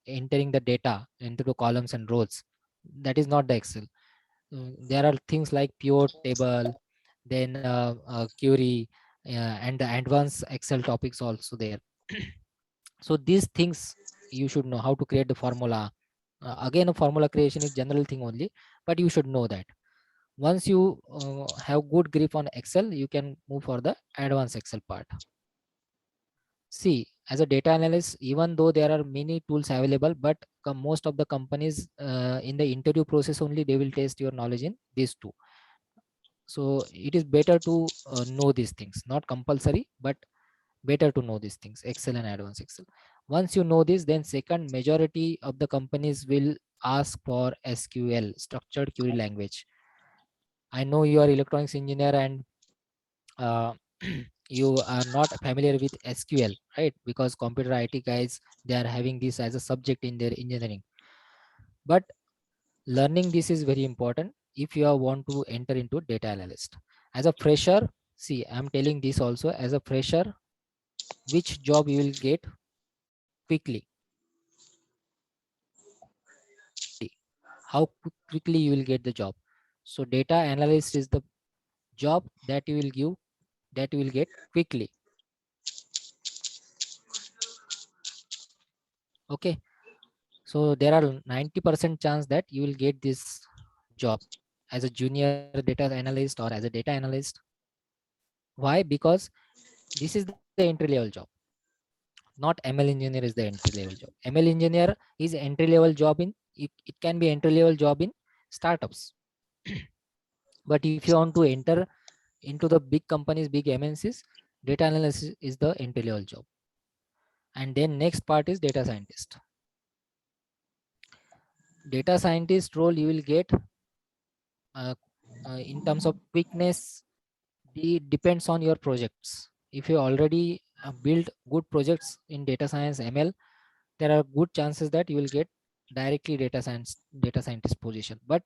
entering the data into the columns and rows. That is not the Excel. There are things like pivot table, then query, and the advanced Excel topics also there. So these things you should know how to create the formula. Again, a formula creation is general thing only, but you should know that. Once you have good grip on Excel, you can move for the advanced Excel part. See, as a data analyst, even though there are many tools available, but most of the companies in the interview process only they will test your knowledge in these two. So it is better to know these things, not compulsory, but better to know these things, Excel and advanced Excel. Once you know this, then second, majority of the companies will ask for SQL, structured query language. I know you are electronics engineer and uh, you are not familiar with SQL, right? Because computer IT guys, they are having this as a subject in their engineering. But learning this is very important if you want to enter into data analyst. As a fresher, see, I'm telling this also, as a fresher, which job you will get? quickly. How quickly you will get the job. So data analyst is the job that you will give, that you will get quickly. Okay, so there are 90% chance that you will get this job as a junior data analyst or as a data analyst. Why? Because this is the entry level job. Not ML engineer is the entry level job. ML engineer is entry level job in, it can be entry level job in startups. But if you want to enter into the big companies, big MNCs, data analysis is the entry level job. And then next part is data scientist. Data scientist role you will get uh, in terms of quickness, it depends on your projects. If you already build good projects in data science ML, there are good chances that you will get directly data scientist position. But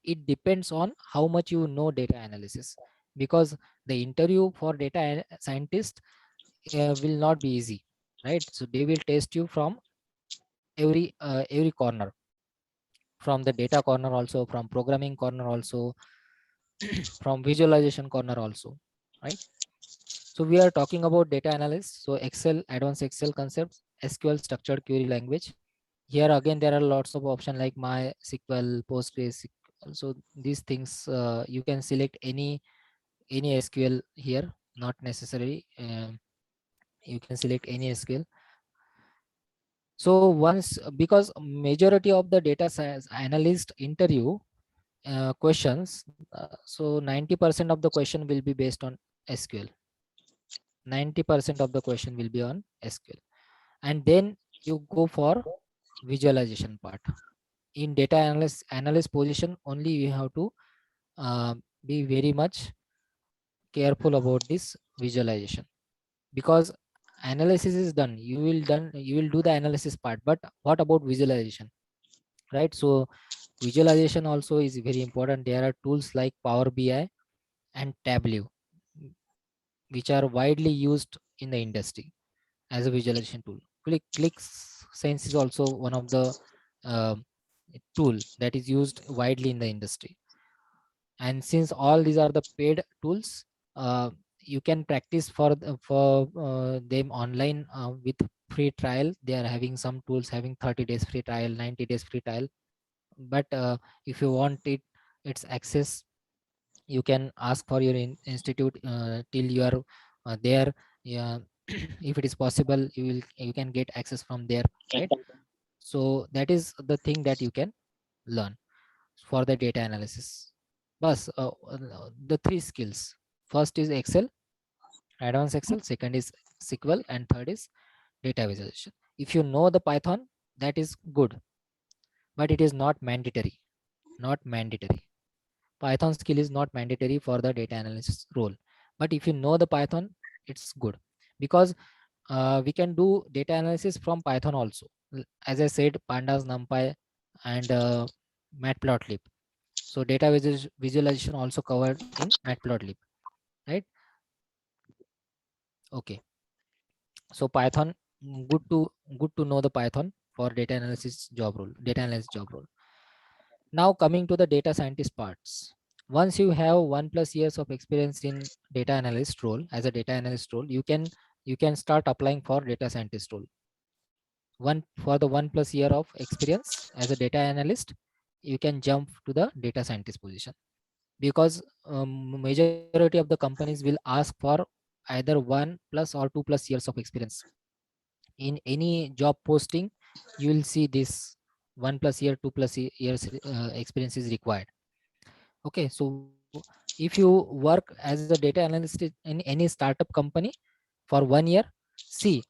it depends on how much you know data analysis, because the interview for scientist will not be easy, right? So they will test you from every corner, from the data corner also, from programming corner also, from visualization corner also, right? So we are talking about data analysis. So Excel, advanced Excel concepts, SQL, structured query language. Here again, there are lots of options like MySQL, PostgreSQL. So these things, you can select any SQL here, not necessary. You can select any SQL. So once, because majority of the data science analyst interview questions, so 90% of the question will be based on SQL. 90% of the question will be on SQL. And then you go for visualization part. In data analyst position only, you have to uh, be very much careful about this visualization, because analysis is done, you will do the analysis part, but what about visualization, right? So visualization also is very important. There are tools like Power BI and Tableau, which are widely used in the industry as a visualization tool. ClickSense is also one of the um tool that is used widely in the industry. And since all these are the paid tools, you can practice for them online with free trial. They are having some tools having 30 days free trial, 90 days free trial. But if you want its access, you can ask for your institute till you are there. Yeah, if it is possible, you can get access from there, right? So that is the thing that you can learn for the data analysis. Bus the three skills: first is Excel, advanced Excel; second is SQL; and third is data visualization. If you know the Python, that is good, but it is not mandatory. Not mandatory. Python skill is not mandatory for the data analysis role. But if you know the Python, it's good, because we can do data analysis from Python also. As I said, Pandas, NumPy, and Matplotlib. So data visualization also covered in Matplotlib, right? Okay. So Python, good to know the Python for data analysis job role, data analysis job role. Now coming to the data scientist parts. Once you have 1+ years of experience in data analyst role, as a data analyst role, you can start applying for data scientist role. One for the 1+ year of experience as a data analyst, you can jump to the data scientist position, because majority of the companies will ask for either 1+ or 2+ years of experience. In any job posting, you will see this 1+year, 2+years experience is required. Okay, so if you work as a data analyst in any startup company for 1 year, see,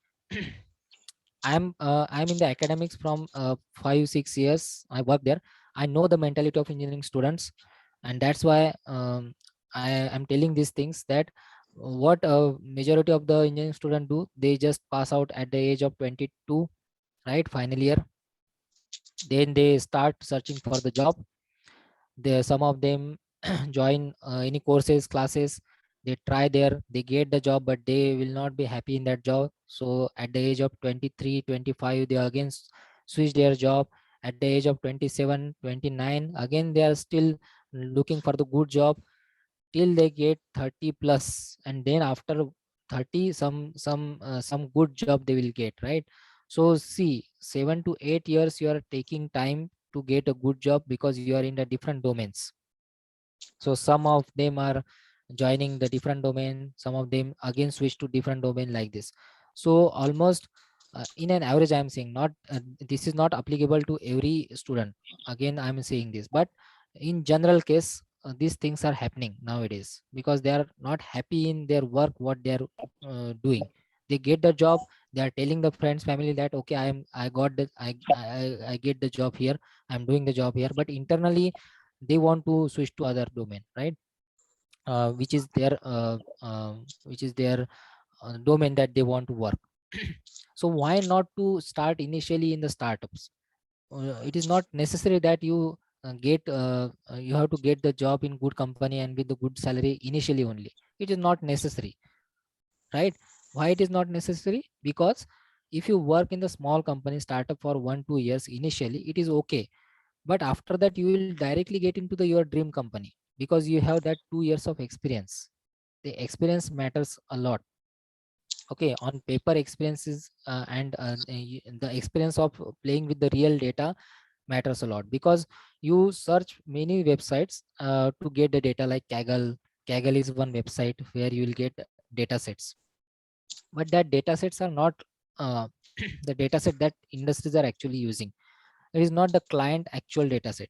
I'm in the academics from 5-6 years. I work there. I know the mentality of engineering students, and that's why I am telling these things, that what majority of the engineering student do, they just pass out at the age of 22, right? Final year. Then they start searching for the job. There, some of them join any courses, classes, they try there, they get the job, but they will not be happy in that job. So at the age of 23, 25, they again switch their job. At the age of 27, 29, again they are still looking for the good job till they get 30 plus, and then after 30, some good job they will get, right? So see, 7 to 8 years you are taking time to get a good job because you are in the different domains. So some of them are joining the different domain, some of them again switch to different domain, like this. So almost in an average, I'm saying, not this is not applicable to every student, again I'm saying this, but in general case, these things are happening nowadays because they are not happy in their work, what they are doing. They get the job, they are telling the friends, family that okay, I got the I get the job here, I'm doing the job here, but internally they want to switch to other domain, right? Which is their domain that they want to work. So why not to start initially in the startups? It is not necessary that you have to get the job in good company and with the good salary initially only. It is not necessary, right? Why it is not necessary? Because if you work in the small company startup for 1 2 years initially, it is okay, but after that you will directly get into the your dream company because you have that 2 years of experience. The experience matters a lot. Okay, on paper experiences, the experience of playing with the real data matters a lot, because you search many websites to get the data, like Kaggle is one website where you will get data sets, but that data sets are not uh, the data set that industries are actually using. It is not the client actual data set,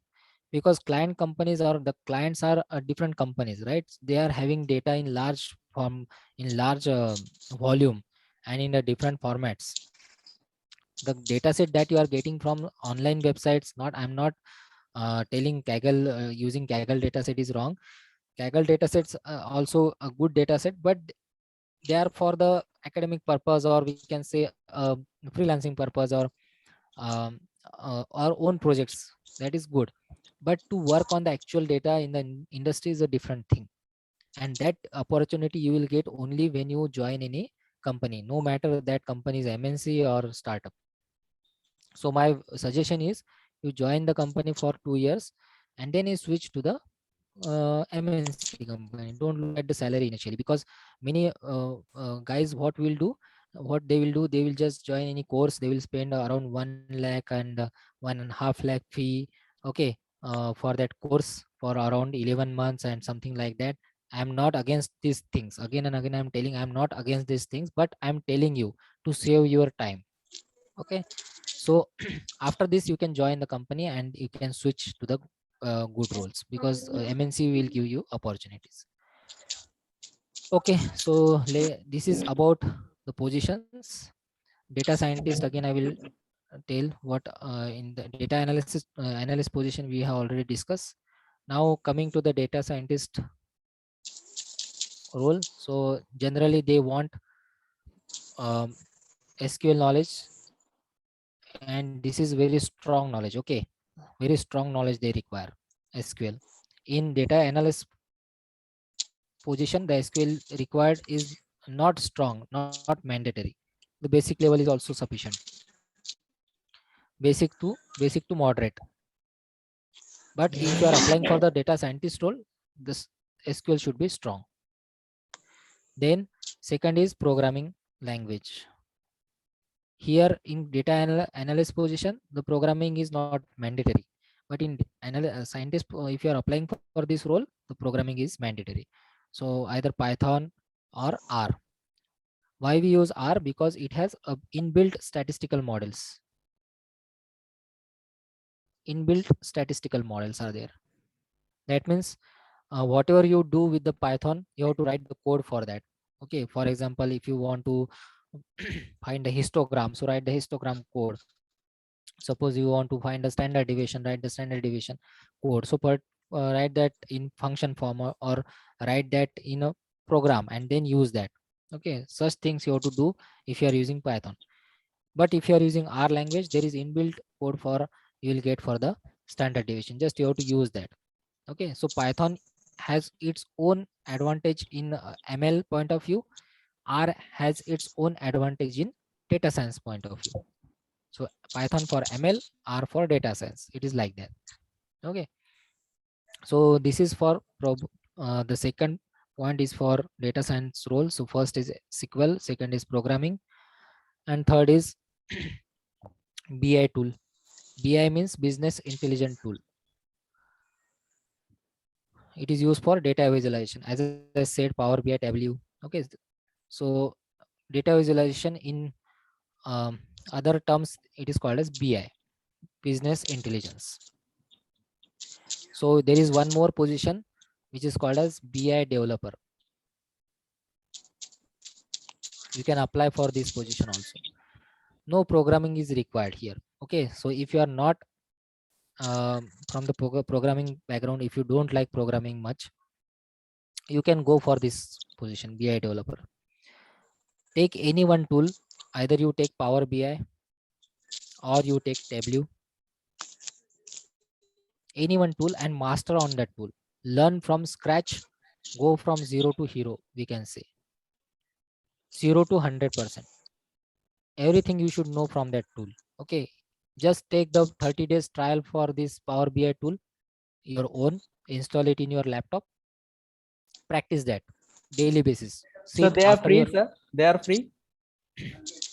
because client companies or the clients are different companies, right? They are having data in large form, in large volume, and in the different formats. The data set that you are getting from online websites, not, I'm not telling Kaggle, using Kaggle data set is wrong. Kaggle data sets also a good data set, but they are for the academic purpose, or we can say freelancing purpose, or um, our own projects. That is good, but to work on the actual data in the industry is a different thing, and that opportunity you will get only when you join any company, no matter that company is MNC or startup. So my suggestion is, you join the company for 2 years and then you switch to the MNC company. Don't look at the salary initially, because many guys, what will do, what they will do, they will just join any course, they will spend around 1 lakh and 1.5 lakh fee, okay, for that course for around 11 months and something like that. I'm not against these things, again and again I'm telling, I'm not against these things, but I'm telling you to save your time. Okay, so after this you can join the company and you can switch to the good roles, because MNC will give you opportunities. Okay, so this is about the positions. Data scientist, again I will tell what in the data analyst position we have already discussed. Now coming to the data scientist role, so generally they want um, SQL knowledge, and this is very strong knowledge. Okay, very strong knowledge they require SQL. In data analyst position, the SQL required is not strong, not mandatory. The basic level is also sufficient. Basic to moderate. But if you are applying for the data scientist role, this SQL should be strong. Then second is programming language. Here in data analyst position, the programming is not mandatory. But in scientist, if you are applying for this role, the programming is mandatory. So either Python or R. Why we use R? Because it has a inbuilt statistical models. Inbuilt statistical models are there. That means whatever you do with the Python, you have to write the code for that. Okay, for example, if you want to find a histogram, so write the histogram code. Suppose you want to find a standard deviation, write the standard deviation code. So write that in function form, or write that in a program and then use that. Okay, such things you have to do if you are using Python. But if you are using R language, there is inbuilt code for, you will get for the standard deviation, just you have to use that. Okay, so Python has its own advantage in ML point of view, R has its own advantage in data science point of view. So Python for ML, R for data science. It is like that. Okay. So this is for the second point is for data science role. So first is SQL, second is programming, and third is BI tool. BI means business intelligent tool. It is used for data visualization. As I said, Power BI, W. Okay. So data visualization in other terms, it is called as BI, business intelligence. So there is one more position which is called as BI developer. You can apply for this position also. No programming is required here. Okay, so if you are not from the programming background, if you don't like programming much, you can go for this position, BI developer. Take any one tool, either you take Power BI or you take W, any one tool, and master on that tool. Learn from scratch, go from zero to hero, we can say 0 to 100%. Everything you should know from that tool. Okay, just take the 30 days trial for this Power BI tool, your own, install it in your laptop, practice that daily basis. So Sit they are after free, your sir. They are free.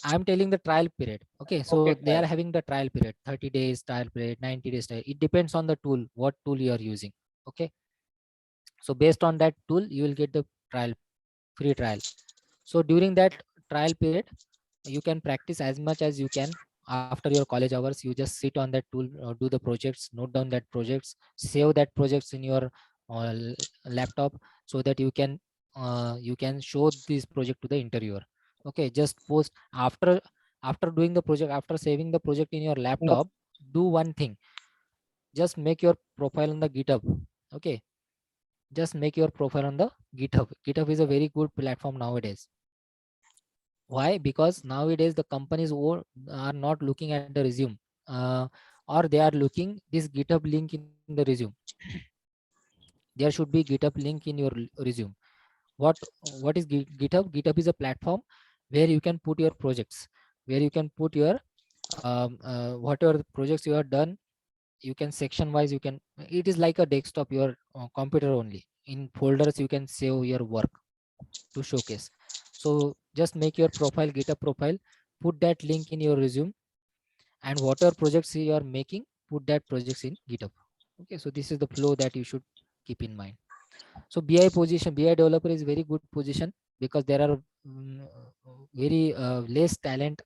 I'm telling the trial period. Okay, so Okay, they are fine. having the trial period, 30 days trial period, 90 days trial. It depends on the tool, what tool you are using. Okay, so based on that tool, you will get the trial, free trial. So during that trial period, you can practice as much as you can. After your college hours, you just sit on that tool, do the projects, note down that projects, save that projects in your laptop, so that you can show this project to the interviewer. Okay, just post after doing the project, after saving the project in your No. laptop, do one thing, just make your profile on the GitHub. Okay, just make your profile on the GitHub is a very good platform nowadays. Why? Because nowadays the companies are not looking at the resume, uh, or they are looking this GitHub link in the resume. There should be GitHub link in your resume. What is GitHub? GitHub is a platform where you can put your projects, where you can put your whatever the projects you have done. You can section wise, you can, it is like a desktop, your computer only. In folders you can save your work to showcase. So just make your profile, GitHub profile, put that link in your resume, and whatever projects you are making, put that projects in GitHub. Okay, so this is the flow that you should keep in mind. So BI developer is very good position, because there are very less talent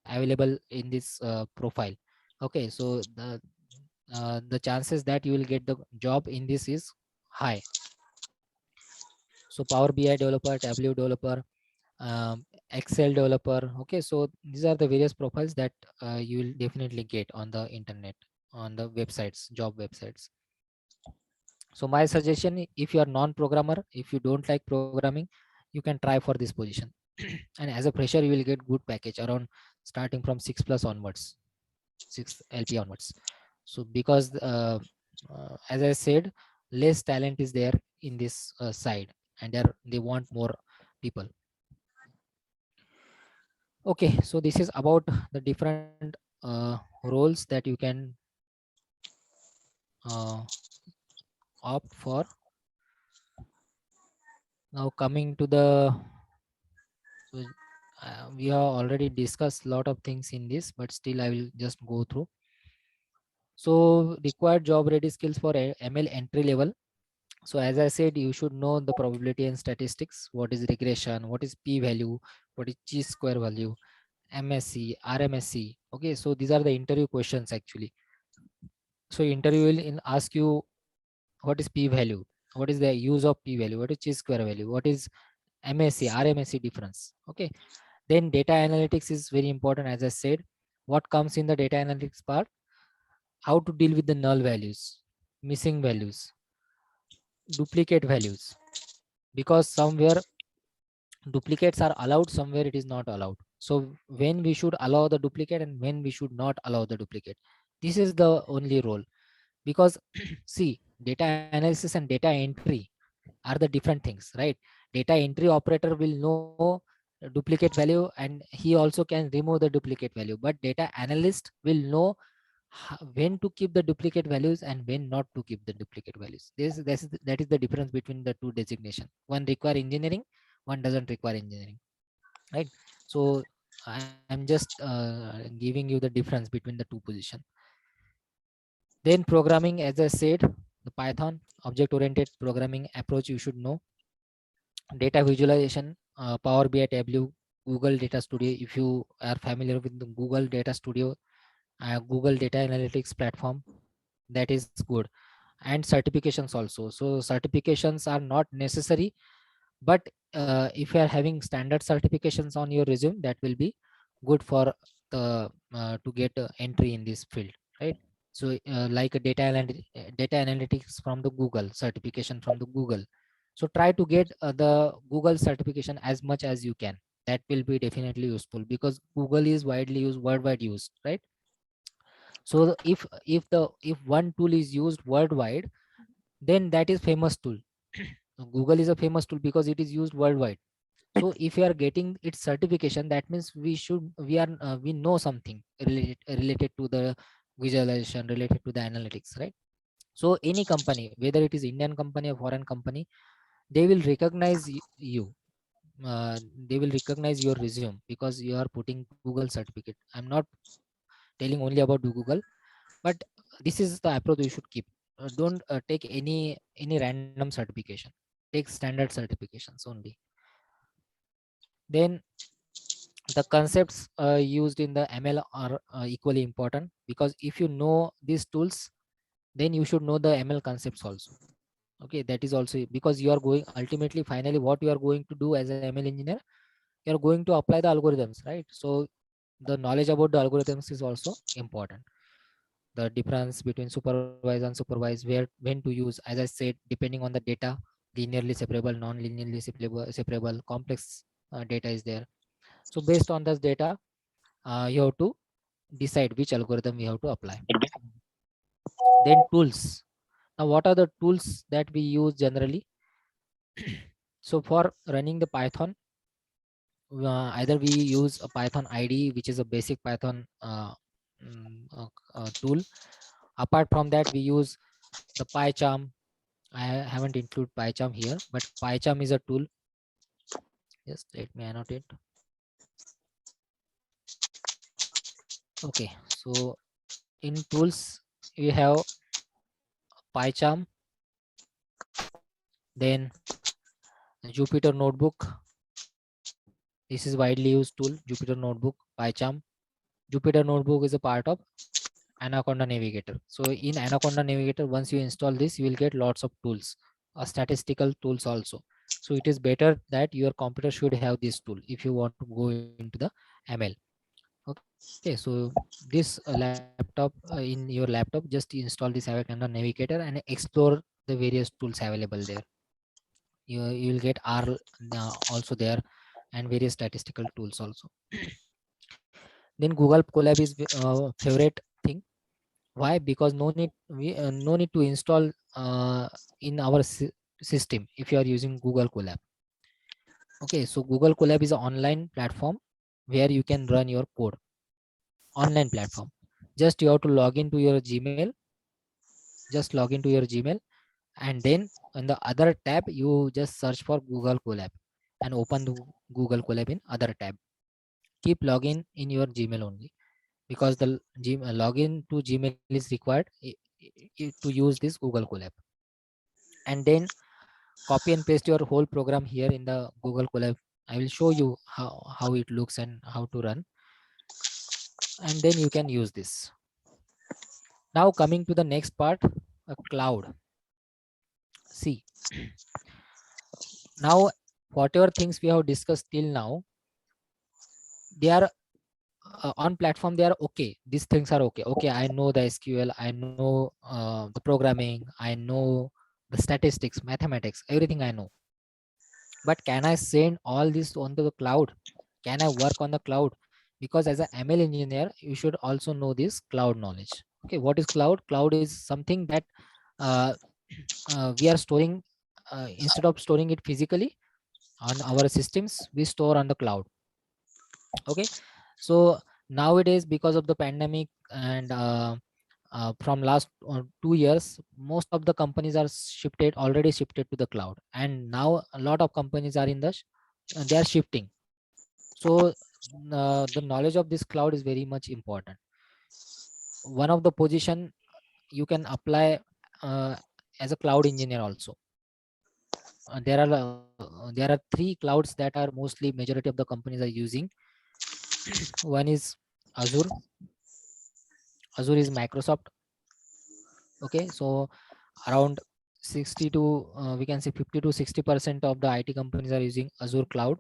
available in this profile. Okay, so the chances that you will get the job in this is high. So Power BI developer, Tableau developer, Excel developer. Okay, so these are the various profiles that you will definitely get on the internet, on the websites, job websites. So my suggestion, if you are non-programmer, if you don't like programming, you can try for this position. And as a fresher, you will get good package around starting from 6 plus onwards, 6 LP onwards. So because as I said, less talent is there in this side, and they want more people. Okay, so this is about the different roles that you can uh, opt for. Now coming to the, so, we have already discussed a lot of things in this, but still I will just go through. So required job ready skills for ML entry level. So as I said, you should know the probability and statistics. What is regression? What is p-value? What is chi-square value? MSc, RMSc. Okay, so these are the interview questions actually. So interview will ask you what is p-value, what is the use of p-value, what is chi-square value, what is MSc, RMSc difference. Okay, then data analytics is very important. As I said, what comes in the data analytics part, how to deal with the null values, missing values, duplicate values, because somewhere duplicates are allowed, somewhere it is not allowed. So when we should allow the duplicate and when we should not allow the duplicate, this is the only role. Because see, data analysis and data entry, are the different things, right? Data entry operator will know duplicate value and he also can remove the duplicate value, but data analyst will know when to keep the duplicate values and when not to keep the duplicate values. That is the difference between the two designation. One require engineering, one doesn't require engineering, right? So I'm just giving you the difference between the two position. Then programming, as I said, the Python object oriented programming approach you should know. Data visualization, Power BI, Tableau, Google Data Studio. If you are familiar with the Google Data Studio, Google Data Analytics platform, that is good. And certifications also. So certifications are not necessary, but if you are having standard certifications on your resume, that will be good for the to get entry in this field, right? So like a data analytics from the Google, certification from the Google. So try to get the Google certification as much as you can. That will be definitely useful because Google is widely used, worldwide used, right? So if one tool is used worldwide, then that is famous tool. Google is a famous tool because it is used worldwide. So if you are getting its certification, that means we know something related to the visualization, related to the analytics, right? So any company, whether it is Indian company or foreign company, they will recognize you. They will recognize your resume because you are putting Google certificate. I'm not telling only about the Google, but this is the approach you should keep. Don't take any random certification. Take standard certifications only. Then the concepts used in the ML are equally important, because if you know these tools, then you should know the ML concepts also. Okay, that is also because you are going ultimately, finally, what you are going to do as an ML engineer, you are going to apply the algorithms, right? So the knowledge about the algorithms is also important. The difference between supervised and supervised, where when to use, as I said, depending on the data, linearly separable, non-linearly separable, complex data is there. So based on this data, you have to decide which algorithm you have to apply. Then tools. Now what are the tools that we use generally? So for running the Python, either we use a Python IDE, which is a basic Python tool. Apart from that, we use the PyCharm. I haven't included PyCharm here, but PyCharm is a tool. Just let me annotate. Okay, so in tools we have PyCharm, then Jupyter Notebook. This is widely used tool, Jupyter Notebook, PyCharm. Jupyter Notebook is a part of Anaconda Navigator. So in Anaconda Navigator, once you install this, you will get lots of tools, statistical tools also. So it is better that your computer should have this tool if you want to go into the ML. Okay, so this laptop in your laptop, just install this Anaconda Navigator and explore the various tools available there. You will get R also there, and various statistical tools also. Then Google Colab is favorite thing. Why? Because no need to install in our system if you are using Google Colab. Okay, so Google Colab is an online platform where you can run your code. Online platform. Just you have to log into your Gmail. Just log into your Gmail, and then in the other tab you just search for Google Colab and open the Google Colab in other tab. Keep login in your Gmail only, because the login to Gmail is required to use this Google Colab. And then copy and paste your whole program here in the Google Colab. I will show you how it looks and how to run, and then you can use this. Now coming to the next part, a cloud. See, now whatever things we have discussed till now, they are on platform, they are okay. These things are okay. Okay, I know the SQL, I know the programming, I know the statistics, mathematics, everything I know. But can I send all this onto the cloud? Can I work on the cloud? Because as an ML engineer, you should also know this cloud knowledge. Okay, what is cloud? Cloud is something that uh, we are storing instead of storing it physically on our systems, we store on the cloud. Okay, so nowadays, because of the pandemic and from last 2 years, most of the companies are shifted already shifted to the cloud, and now a lot of companies are in the they are shifting. So the knowledge of this cloud is very much important. One of the position you can apply uh, as a cloud engineer also. There are three clouds that are mostly majority of the companies are using. One is Azure. Azure is Microsoft. Okay, so around 60 to we can say 50 to 60% of the IT companies are using Azure cloud.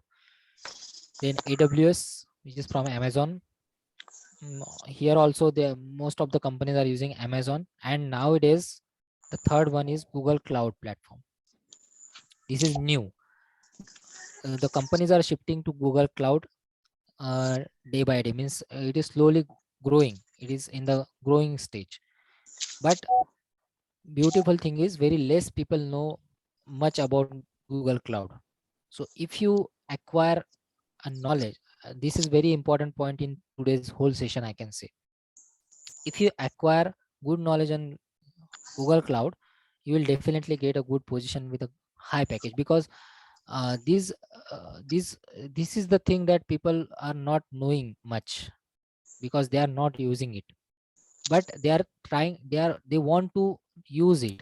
Then AWS, which is from Amazon. Here also the most of the companies are using Amazon, and nowadays the third one is Google Cloud Platform. This is new. The companies are shifting to Google Cloud day by day. Means it is slowly growing. It is in the growing stage. But beautiful thing is very less people know much about Google Cloud. So if you acquire a knowledge, this is very important point in today's whole session, I can say. If you acquire good knowledge on Google Cloud, you will definitely get a good position with a high package, because these this is the thing that people are not knowing much, because they are not using it. But they are trying, they want to use it,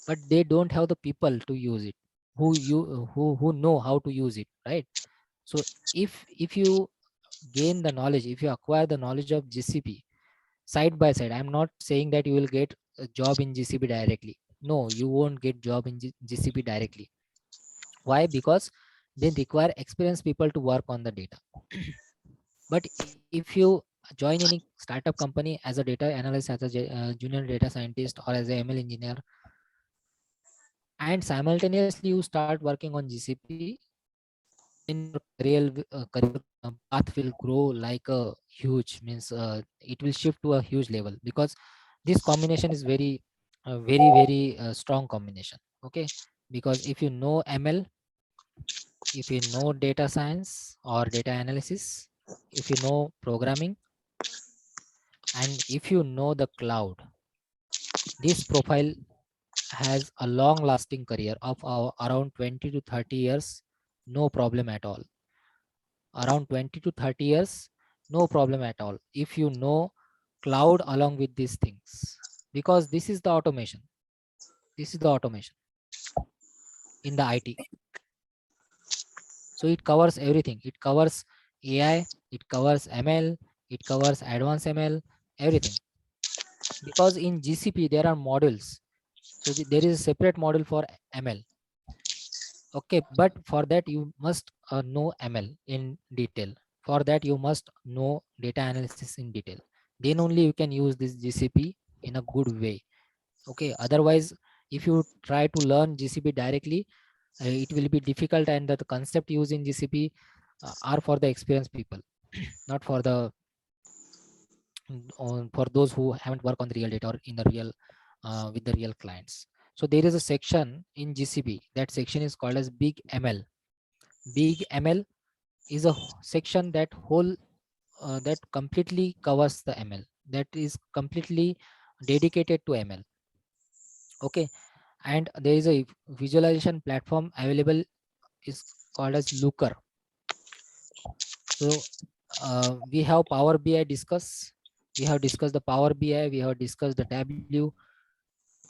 but they don't have the people to use it, who know how to use it, right? So if you gain the knowledge, if you acquire the knowledge of GCP side by side, I'm not saying that you will get a job in GCP directly. No, you won't get job in GCP directly. Why? Because they require experienced people to work on the data. But if you join any startup company as a data analyst, as a junior data scientist, or as a ML engineer, and simultaneously you start working on GCP, then your career path will grow like a huge, means it will shift to a huge level, because this combination is very strong combination. Okay, because if you know ML, if you know data science or data analysis, if you know programming, and if you know the cloud, this profile has a long lasting career of around 20 to 30 years, no problem at all. Around 20 to 30 years, no problem at all, if you know cloud along with these things. Because this is the automation in the IT. So it covers everything. It covers AI, it covers ML, it covers advanced ML, everything. Because in GCP there are modules. So there is a separate module for ML. Okay, but for that you must know ML in detail. For that you must know data analysis in detail. Then only you can use this GCP in a good way. Okay, otherwise, if you try to learn GCP directly, it will be difficult, and the concept used in GCP are for the experienced people, not for the for those who haven't worked on the real data or in the real with the real clients. So there is a section in GCP. That section is called as Big ML. Big ML is a section that whole that completely covers the ML. That is completely dedicated to ML. Okay, and there is a visualization platform available, is called as Looker. So we have Power BI discuss. We have discussed the Power BI. We have discussed the Tableau,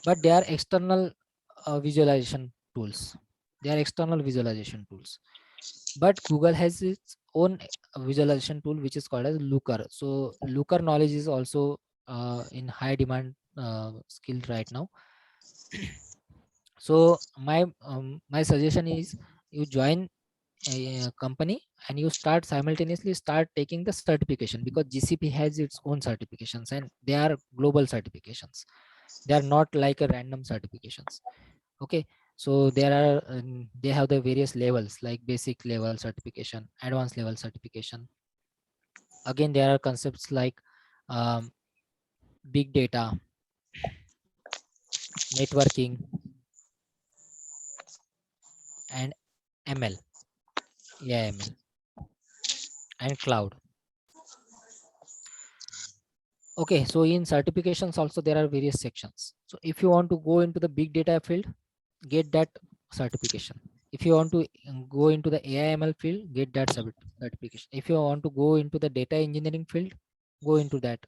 but they are external visualization tools. They are external visualization tools. But Google has its own visualization tool, which is called as Looker. So Looker knowledge is also in high demand skill right now. So my suggestion is you join a company and you start taking the certification, because GCP has its own certifications and they are global certifications. They are not like a random certifications. Okay, so there are they have the various levels, like basic level certification, advanced level certification. Again, there are concepts like um, big data, networking, and ML, AI/ML, and cloud. Okay, so in certifications also there are various sections. So if you want to go into the big data field, get that certification. If you want to go into the AI/ML field, get that certification. If you want to go into the data engineering field, go into that.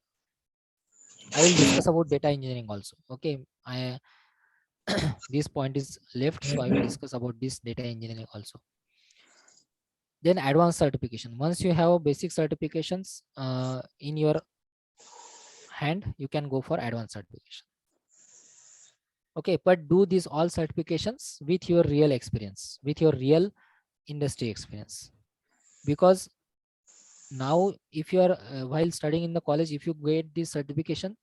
I will discuss about data engineering also. Okay, I this point is left, so I will discuss about this data engineering also. Then advanced certification. Once you have basic certifications in your hand, you can go for advanced certification. Okay, but do these all certifications with your real experience, with your real industry experience. Because now if you are while studying in the college, if you get this certification,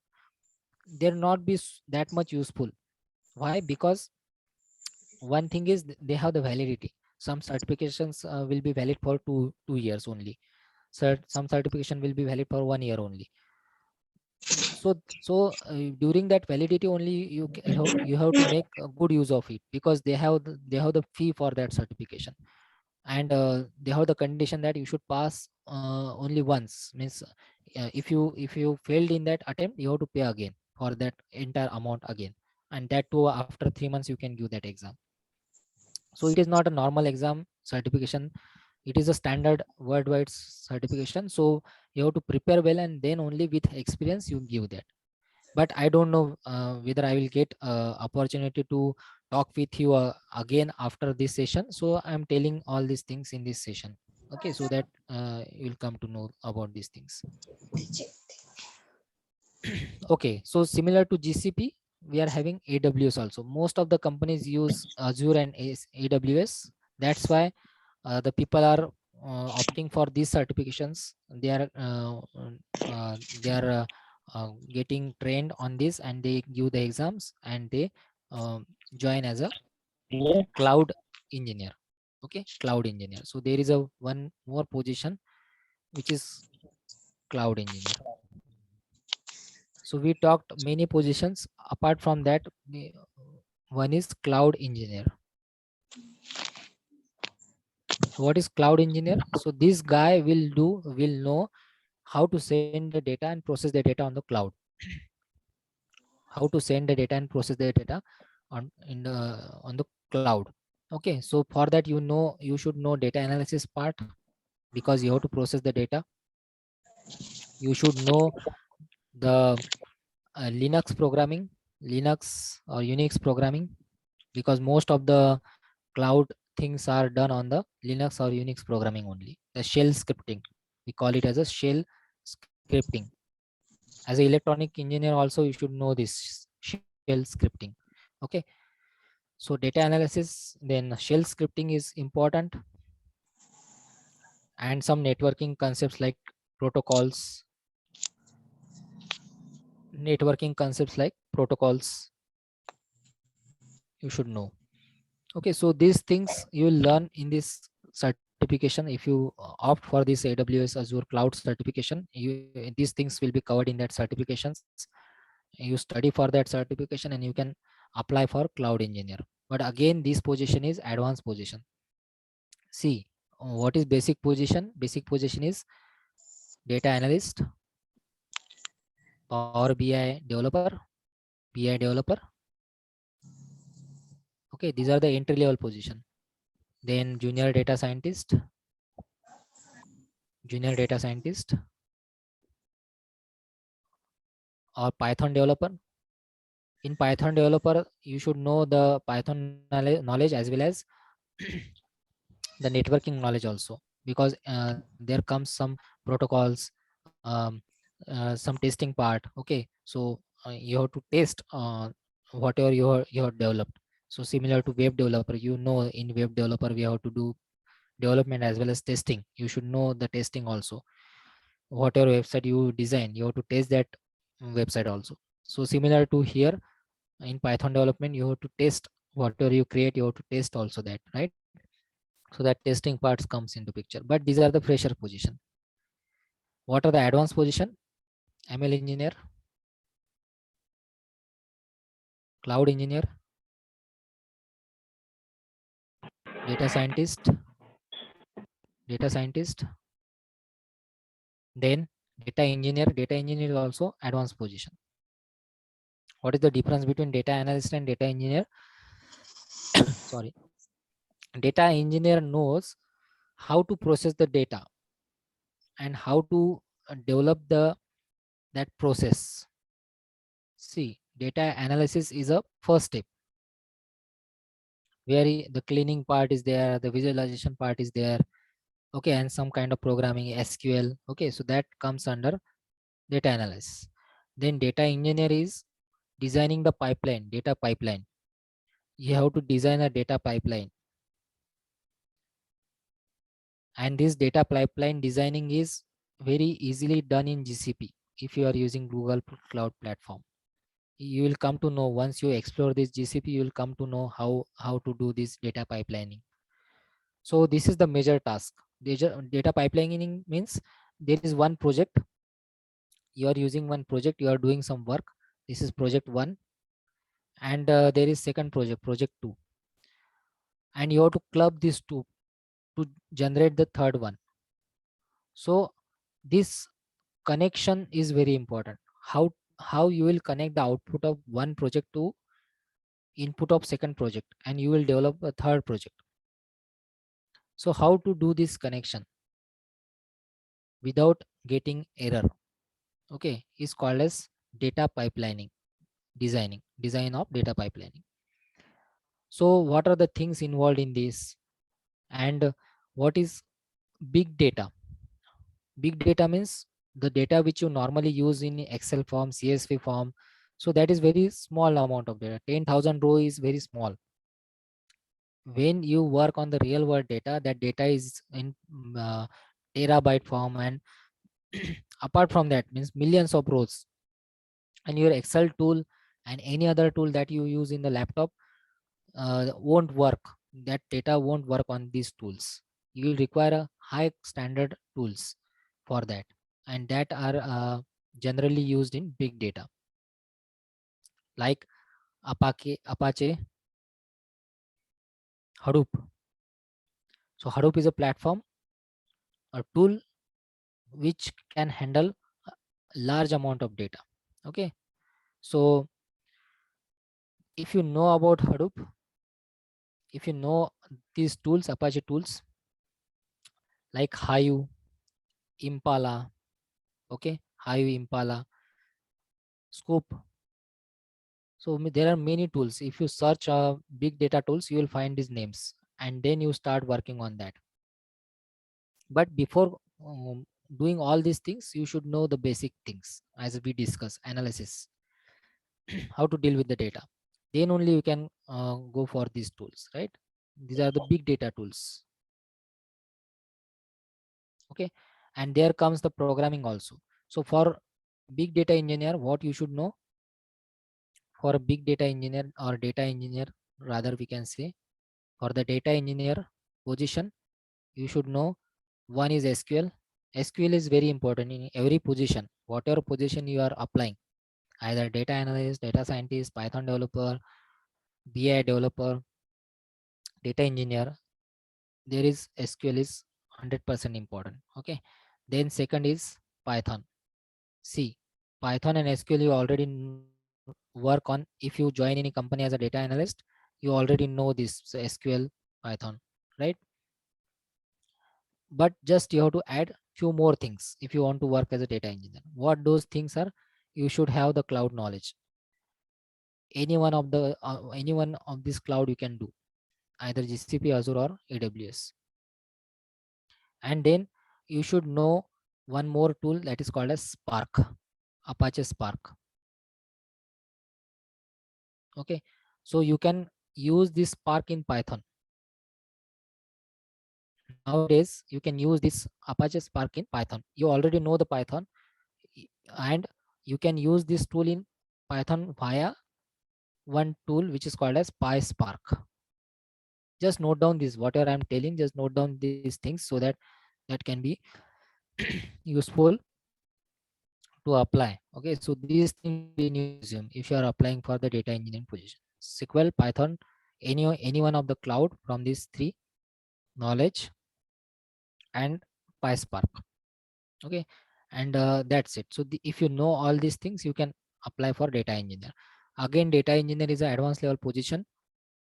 they'll not be that much useful. Why? Because one thing is they have the validity. Some certifications will be valid for two years only. Some certification will be valid for 1 year only. During that validity only, you have to make a good use of it, because they have the fee for that certification. And they have the condition that you should pass only once. Means if you failed in that attempt, you have to pay again for that entire amount again, and that too after 3 months you can give that exam. So it is not a normal exam certification, it is a standard worldwide certification. So you have to prepare well, and then only with experience you give that. But I don't know whether I will get opportunity to talk with you again after this session. So I'm telling all these things in this session. Okay, so that you'll come to know about these things. Okay, so similar to GCP, we are having AWS also. Most of the companies use Azure and AWS. That's why the people are opting for these certifications. They are getting trained on this, and they give the exams, and they uh, join as a cloud engineer. Okay, cloud engineer. So there is a one more position, which is cloud engineer. So we talked many positions. Apart from that, one is cloud engineer. So what is cloud engineer? So this guy will know how to send the data and process the data on the cloud. How to send the data and process the data on the cloud. Okay, so for that, you should know data analysis part, because you have to process the data. You should know the Linux programming, Linux or Unix programming, because most of the cloud things are done on the Linux or Unix programming only. The shell scripting, we call it as a shell scripting. As an electronic engineer also, you should know this shell scripting. Okay, so data analysis, then shell scripting is important, and some networking concepts like protocols, you should know. Okay, so these things you will learn in this certification. If you opt for this AWS Azure cloud certification, these things will be covered in that certifications. You study for that certification, and you can apply for cloud engineer. But again, this position is advanced position. See, what is basic position? Basic position is data analyst, Power BI developer. Okay, these are the entry level position. Then junior data scientist or Python developer. In Python developer, you should know the Python knowledge as well as the networking knowledge also, because there comes some protocols, um, some testing part. Okay, so you have to test whatever you have developed. So similar to web developer, in web developer we have to do development as well as testing. You should know the testing also. Whatever website you design, you have to test that website also. So similar to here, in Python development, you have to test whatever you create, you have to test also that, right? So that testing parts comes into picture. But these are the fresher position. What are the advanced position? ML engineer, cloud engineer, data scientist, data scientist, then data engineer. Data engineer is also advanced position. What is the difference between data analyst and data engineer? Sorry, data engineer knows how to process the data and how to develop that process. See, data analysis is a first step where the cleaning part is there, the visualization part is there, okay, and some kind of programming, SQL, okay, so that comes under data analysis. Then data engineer is designing the pipeline, data pipeline. You have to design a data pipeline, and this data pipeline designing is very easily done in GCP. If you are using Google Cloud Platform, you will come to know, once you explore this GCP, you will come to know how to do this data pipelining. So this is the major task. Data pipelining means there is one project, you are using one project, you are doing some work. This is project 1, and there is second project, project 2, and you have to club these two to generate the third one. So this connection is very important. How you will connect the output of one project to input of second project, and you will develop a third project. So how to do this connection without getting error, okay, is called as data pipelining, design of data pipelining. So what are the things involved in this, and what is big data? Big data means the data which you normally use in Excel form, CSV form. So that is very small amount of data. 10,000 row is very small. When you work on the real world data, that data is in terabyte form, and apart from that means millions of rows. And your Excel tool and any other tool that you use in the laptop won't work. That data won't work on these tools. You will require a high standard tools for that, and that are generally used in big data, like Apache, Hadoop. So Hadoop is a platform, a tool which can handle a large amount of data. Okay, so if you know about Hadoop, if you know these tools, Apache tools like Hayu, Impala, okay, Hayu, Impala, Scoop. So there are many tools. If you search big data tools, you will find these names, and then you start working on that. But before doing all these things, you should know the basic things as we discuss analysis, how to deal with the data. Then only you can go for these tools, right? These are the big data tools. Okay, and there comes the programming also. So for big data engineer, what you should know, for a big data engineer or data engineer, rather we can say, for the data engineer position, you should know, one is SQL. SQL is very important in every position, whatever position you are applying, either data analyst, data scientist, Python developer, BI developer, data engineer. There is SQL is 100% important. Okay, then second is Python. See, Python and SQL you already work on. If you join any company as a data analyst, you already know this, so SQL, Python, right? But just you have to add few more things if you want to work as a data engineer. What those things are? You should have the cloud knowledge. Any one of this cloud you can do, either GCP, Azure, or AWS. And then you should know one more tool that is called as Spark, Apache Spark. Okay, so you can use this Spark in Python. Nowadays you can use this Apache Spark in Python. You already know the Python, and you can use this tool in Python via one tool which is called as PySpark. Just note down this, whatever I'm telling, just note down these things so that that can be useful to apply. Okay, so these things should be in your resume if you are applying for the data engineering position. SQL, Python, any one of the cloud from these three, knowledge, and PySpark. Okay, and that's it. So if you know all these things, you can apply for data engineer. Again, data engineer is an advanced level position,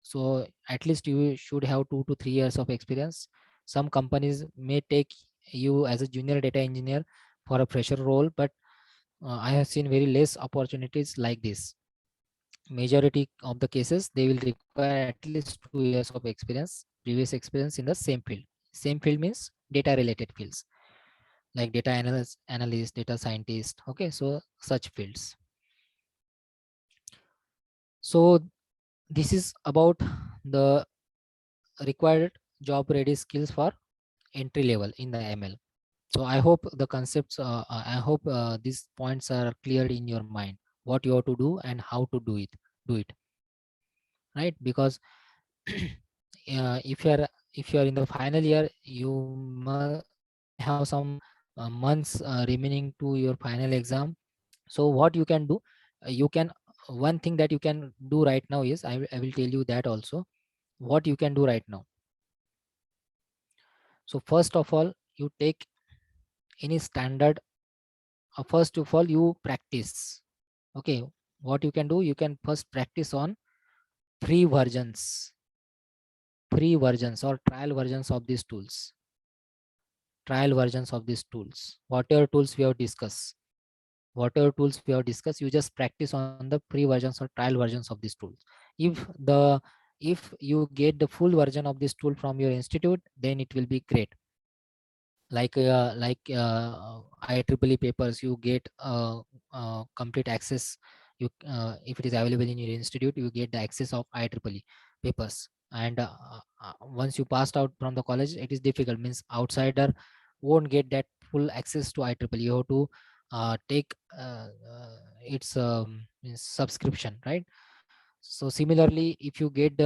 so at least you should have 2 to 3 years of experience. Some companies may take you as a junior data engineer for a fresher role, but I have seen very less opportunities like this. Majority of the cases they will require at least 2 years of experience, previous experience in the same field. Same field means data related fields like data analyst, data scientist. Okay, so such fields. So this is about the required job ready skills for entry level in the ML. So I hope the concepts, I hope these points are clear in your mind, what you have to do and how to do it, right? Because if you are in the final year, you may have some months remaining to your final exam. So what you can do, you can one thing that you can do right now is I will tell you that also what you can do right now. So first of all, you take any standard. First of all, you practice. Okay, what you can do, you can first practice on free versions, or trial versions of these tools, whatever tools we have discussed, you just practice on the free versions or trial versions of these tools. If the if you get the full version of this tool from your institute, then it will be great. Like IEEE papers, you get complete access. If it is available in your institute, you get the access of IEEE papers. And once you passed out from the college, it is difficult, means outsider won't get that full access to IEEE. You have to take its means subscription, right? So similarly, if you get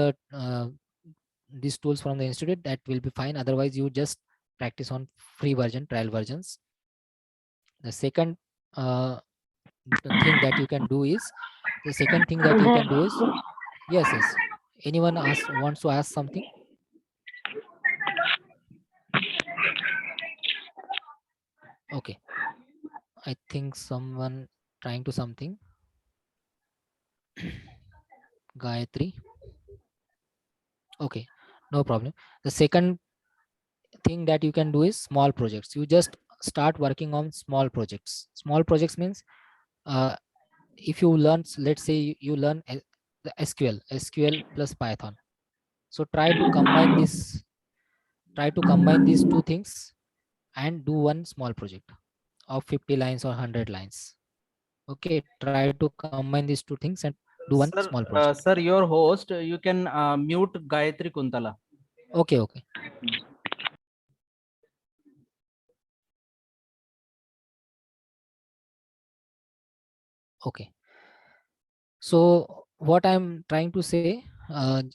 these tools from the institute, that will be fine. Otherwise, you just practice on free version, trial versions. The second uh, the thing that you can do is the second thing that you can do is yes, yes. Anyone wants to ask something? Okay, I think someone trying to something. Gayatri. Okay, no problem. The second thing that you can do is small projects. You just start working on small projects. Small projects means uh, if you learn, let's say you learn the SQL plus Python. So try to combine these two things and do one small project of 50 lines or 100 lines. Okay, try to combine these two things and do one small project. Sir, your host, you can mute Gayatri Kuntala. Okay, okay. Okay. So what I'm trying to say,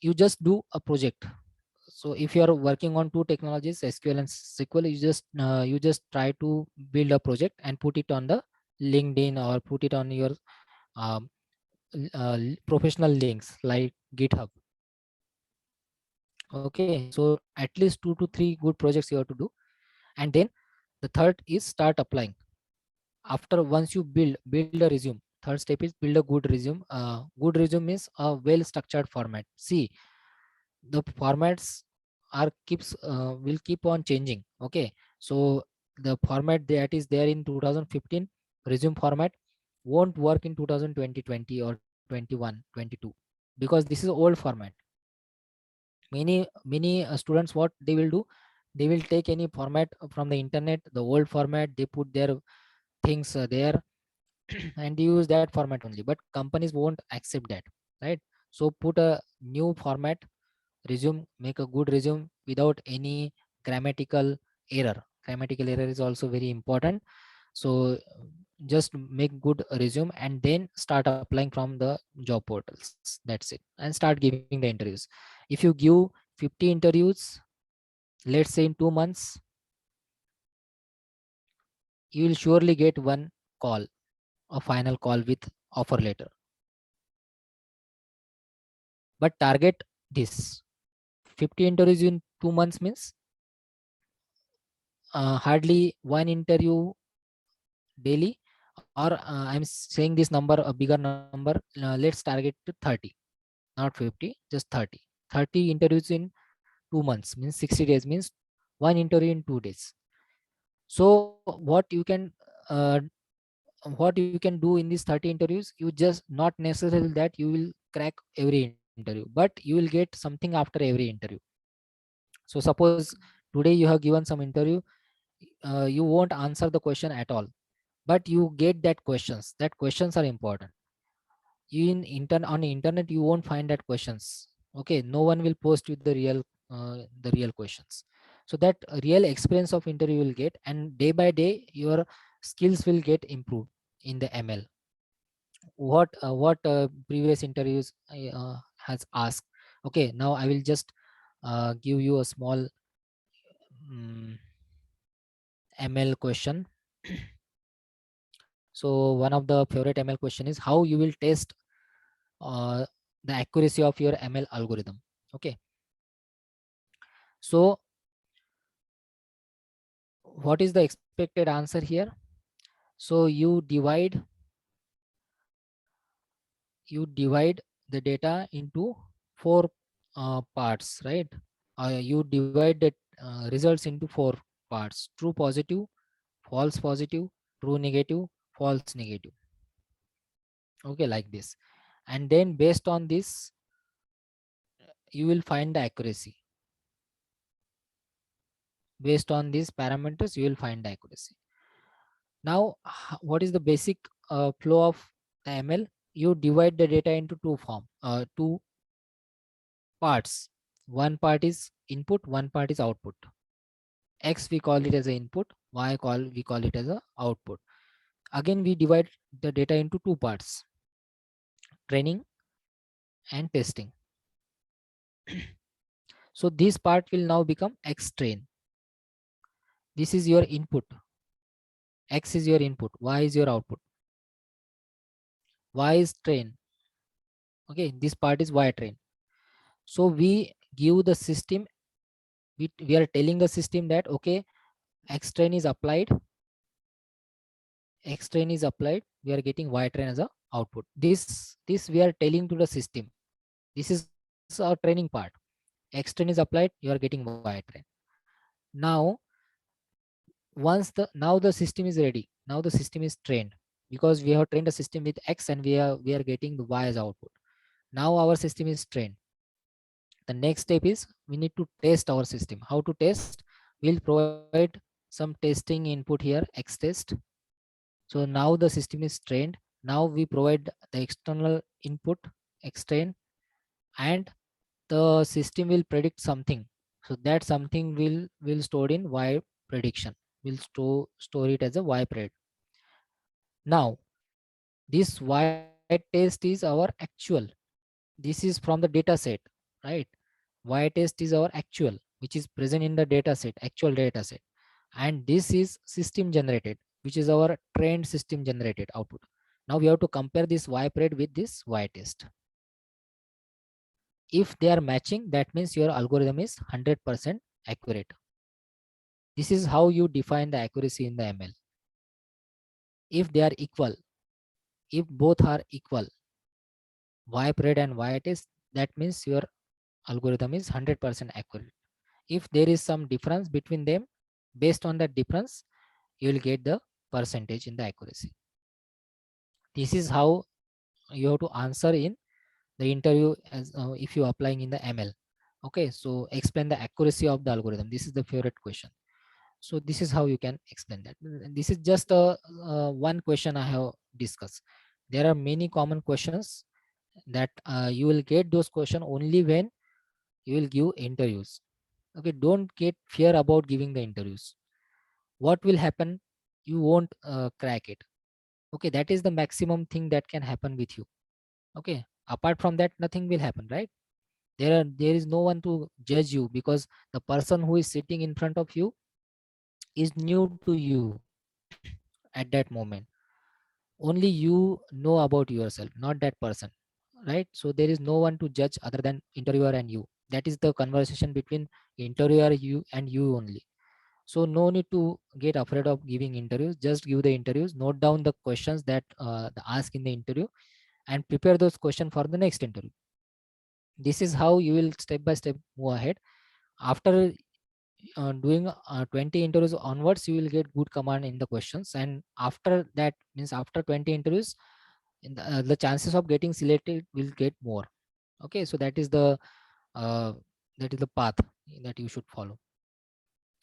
you just do a project. So if you are working on two technologies, SQL and SQL, you just try to build a project and put it on the LinkedIn or put it on your um, professional links like GitHub. Okay, so at least 2 to 3 good projects you have to do. And then the third is start applying. After once you build a resume, third step is build a good resume. Good resume is a well structured format. See, the formats are keeps will keep on changing. Okay, so the format that is there in 2015 resume format won't work in 2020 or 21-22, because this is old format. Many students, what they will do, they will take any format from the internet, the old format, they put their things there and they use that format only, but companies won't accept that, right? So put a new format resume, make a good resume without any grammatical error. Grammatical error is also very important. So just make good resume and then start applying from the job portals. That's it, and start giving the interviews. If you give 50 interviews, let's say in 2 months, you will surely get one call, a final call with offer letter. But target this 50 interviews in 2 months means hardly one interview daily, or I'm saying this number a bigger number. Let's target to 30, not 50, just 30. 30 interviews in 2 months means 60 days, means one interview in 2 days. So what you can do in these 30 interviews, you just not necessarily that you will crack every interview, but you will get something after every interview. So suppose today you have given some interview, you won't answer the question at all, but you get that questions. That questions are important. You on the internet you won't find that questions. Okay, no one will post with the real questions. So that real experience of interview will get, and day by day your skills will get improved in the ML. What previous interviews has asked. Okay, now I will just give you a small um, ML question. So one of the favorite ML question is how you will test uh, the accuracy of your ML algorithm. Okay, so what is the expected answer here? So you divide the data into four parts, right? You divide the results into four parts: true positive, false positive, true negative, false negative. Okay, like this. And then based on this, you will find the accuracy. Based on these parameters, you will find the accuracy. Now, what is the basic flow of the ML? You divide the data into two parts. One part is input, one part is output. X we call it as a input, we call it as a output. Again, we divide the data into two parts: training and testing. So this part will now become X train. This is your input. X is your input. Y is your output. Y is train. Okay, this part is Y train. So we give the system, we are telling the system that okay, X train is applied, X train is applied, we are getting Y train as a output. This we are telling to the system. This is our training part. X train is applied, you are getting Y train. Now now the system is ready. Now the system is trained, because we have trained the system with X and we are getting the Y as output. Now our system is trained. The next step is we need to test our system. How to test? We'll provide some testing input here, X test. So now the system is trained. Now we provide the external input, X train, and the system will predict something. So that something will stored in Y prediction. We'll store it as a Y pred. Now this Y test is our actual. This is from the data set, right? Y test is our actual, which is present in the data set, actual data set. And this is system generated, which is our trained system generated output. Now we have to compare this Y pred with this Y test. If they are matching, that means your algorithm is 100% accurate. This is how you define the accuracy in the ML. If they are equal, if both are equal, Y pred and Y test, that means your algorithm is 100% accurate. If there is some difference between them, based on that difference, you will get the percentage in the accuracy. This is how you have to answer in the interview as if you are applying in the ML. Okay, so explain the accuracy of the algorithm. This is the favorite question. So this is how you can explain that. This is just one question I have discussed. There are many common questions that you will get those questions only when you will give interviews. Okay, don't get fear about giving the interviews. What will happen? You won't crack it. Okay, that is the maximum thing that can happen with you. Okay, apart from that, nothing will happen, right? There is no one to judge you, because the person who is sitting in front of you is new to you at that moment. Only you know about yourself, not that person, right? So there is no one to judge other than interviewer and you. That is the conversation between interviewer, you and you only. So no need to get afraid of giving interviews. Just give the interviews, note down the questions that the ask in the interview, and prepare those questions for the next interview. This is how you will step by step move ahead. After doing 20 interviews onwards, you will get good command in the questions, and after that, means after 20 interviews, the chances of getting selected will get more. Okay, so uh, that is the path that you should follow,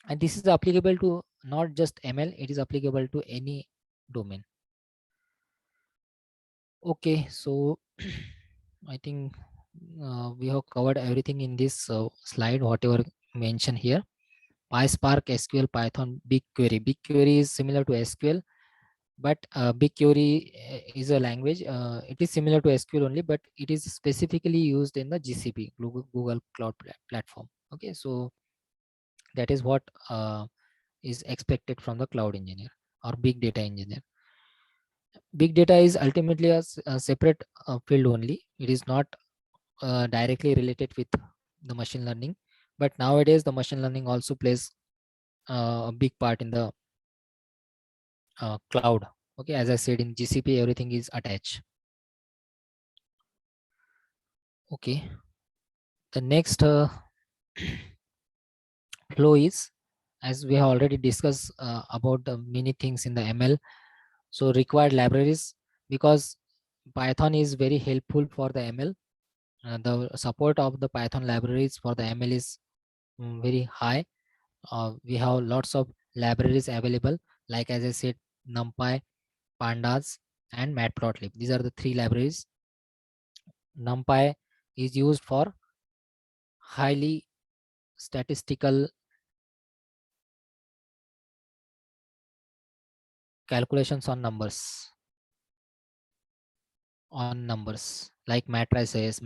and this is applicable to not just ML, it is applicable to any domain. Okay, so I think we have covered everything in this slide, whatever mentioned here. PySpark, SQL, Python, BigQuery. BigQuery is similar to SQL, but BigQuery is a language. It is similar to SQL only, but it is specifically used in the GCP, Google Cloud Platform. Okay, so that is what is expected from the cloud engineer or big data engineer. Big data is ultimately a separate field only. It is not directly related with the machine learning, but nowadays the machine learning also plays a big part in the cloud. Okay, as I said, in GCP everything is attached. Okay, the next flow is, as we have already discussed about the many things in the ML. So required libraries, because Python is very helpful for the ML. The support of the Python libraries for the ML is very high. We have lots of libraries available, like as I said, NumPy, Pandas, and Matplotlib. These are the three libraries. NumPy is used for highly statistical calculations on numbers like matrices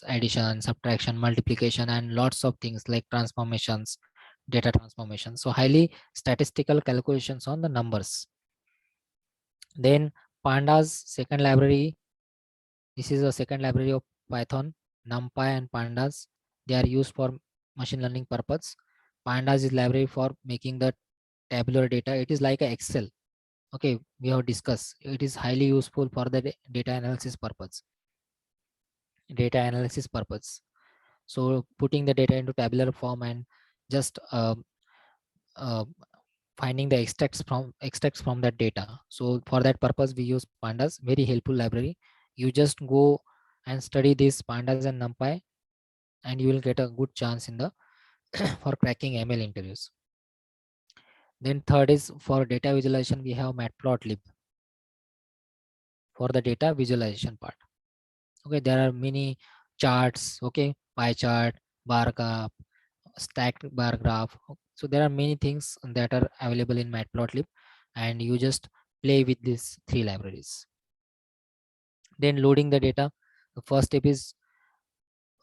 addition, subtraction, multiplication, and lots of things like transformations, data transformation. So highly statistical calculations on the numbers. Then Pandas, second library. This is a second library of Python. NumPy and Pandas, they are used for machine learning purpose. Pandas is library for making the tabular data. It is like a Excel. Okay, we have discussed. It is highly useful for the data analysis purpose. Data analysis purpose. So putting the data into tabular form and just uh, finding the extracts from that data. So for that purpose, we use Pandas. Very helpful library. You just go and study this Pandas and NumPy, and you will get a good chance in the for cracking ML interviews. Then third is for data visualization, we have Matplotlib for the data visualization part. Okay, there are many charts. Okay, pie chart, bar graph, stacked bar graph. So there are many things that are available in Matplotlib, and you just play with these three libraries. Then loading the data. The first step is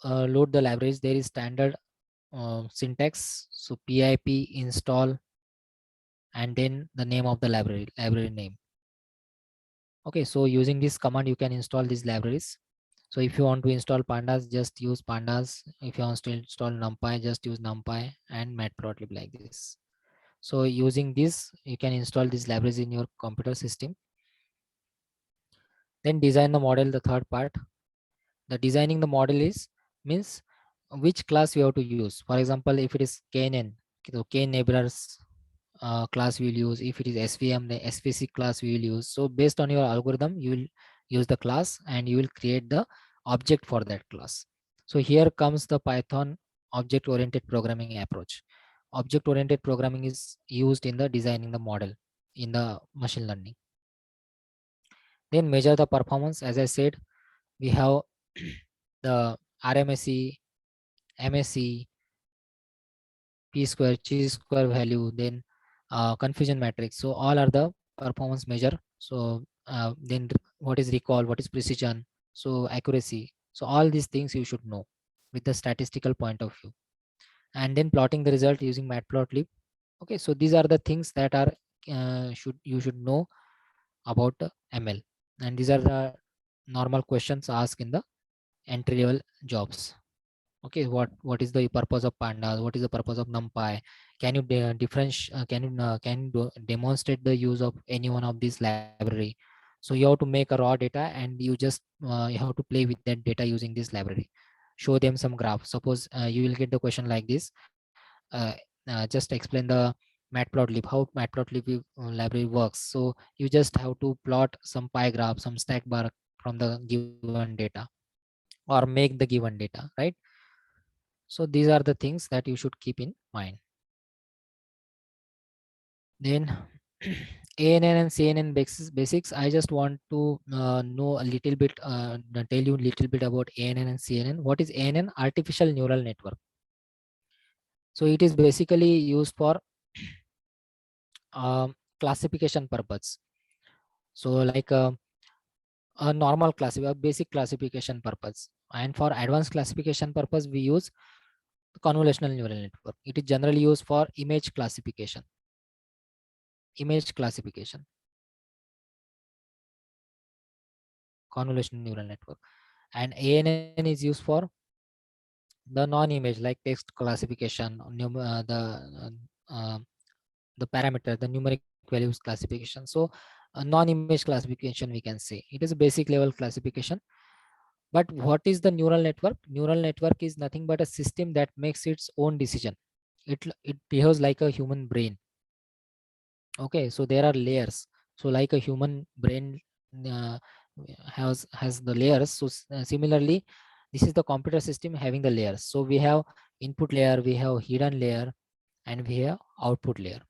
load the libraries. There is standard syntax. So pip install, and then the name of the library name. Okay, so using this command, you can install these libraries. So if you want to install Pandas, just use Pandas. If you want to install NumPy, just use NumPy and Matplotlib like this. So using this, you can install these libraries in your computer system. Then design the model, the third part. The designing the model is means which class you have to use. For example, if it is KNN, so K-neighbors class we will use. If it is SVM, the SVC class we will use. So based on your algorithm, you will use the class and you will create the object for that class. So here comes the Python object-oriented programming approach. Object-oriented programming is used in the designing the model in the machine learning. Then measure the performance. As I said, we have the RMSE, MSE, P square, chi square value, then confusion matrix. So all are the performance measure. So then what is recall, what is precision, so accuracy. So all these things you should know with the statistical point of view. And then plotting the result using Matplotlib. Okay, so these are the things that are should you should know about ML. And these are the normal questions asked in the entry level jobs. Okay, what is the purpose of pandas, what is the purpose of numpy? Can you can you demonstrate the use of any one of these library? So you have to make a raw data, and you just you have to play with that data using this library. Show them some graph. Suppose you will get the question like this. uh, just explain the matplotlib, how matplotlib library works. So you just have to plot some pie graph, some stack bar from the given data, or make the given data, right? So these are the things that you should keep in mind. Then ANN and CNN basics. I just want to know a little bit, tell you a little bit about ANN and CNN. What is ANN? Artificial neural network. So it is basically used for classification purpose. So like a normal a basic classification purpose. And for advanced classification purpose, we use convolutional neural network. It is generally used for image classification. Image classification, convolutional neural network. And ANN is used for the non-image like text classification, uh, the parameter, the numeric values classification. So non-image classification, we can say it is a basic level classification. But what is the neural network? Neural network is nothing but a system that makes its own decision. It behaves like a human brain. Okay, so there are layers. So like a human brain uh, has the layers. So similarly, this is the computer system having the layers. So we have input layer, we have hidden layer, and we have output layer.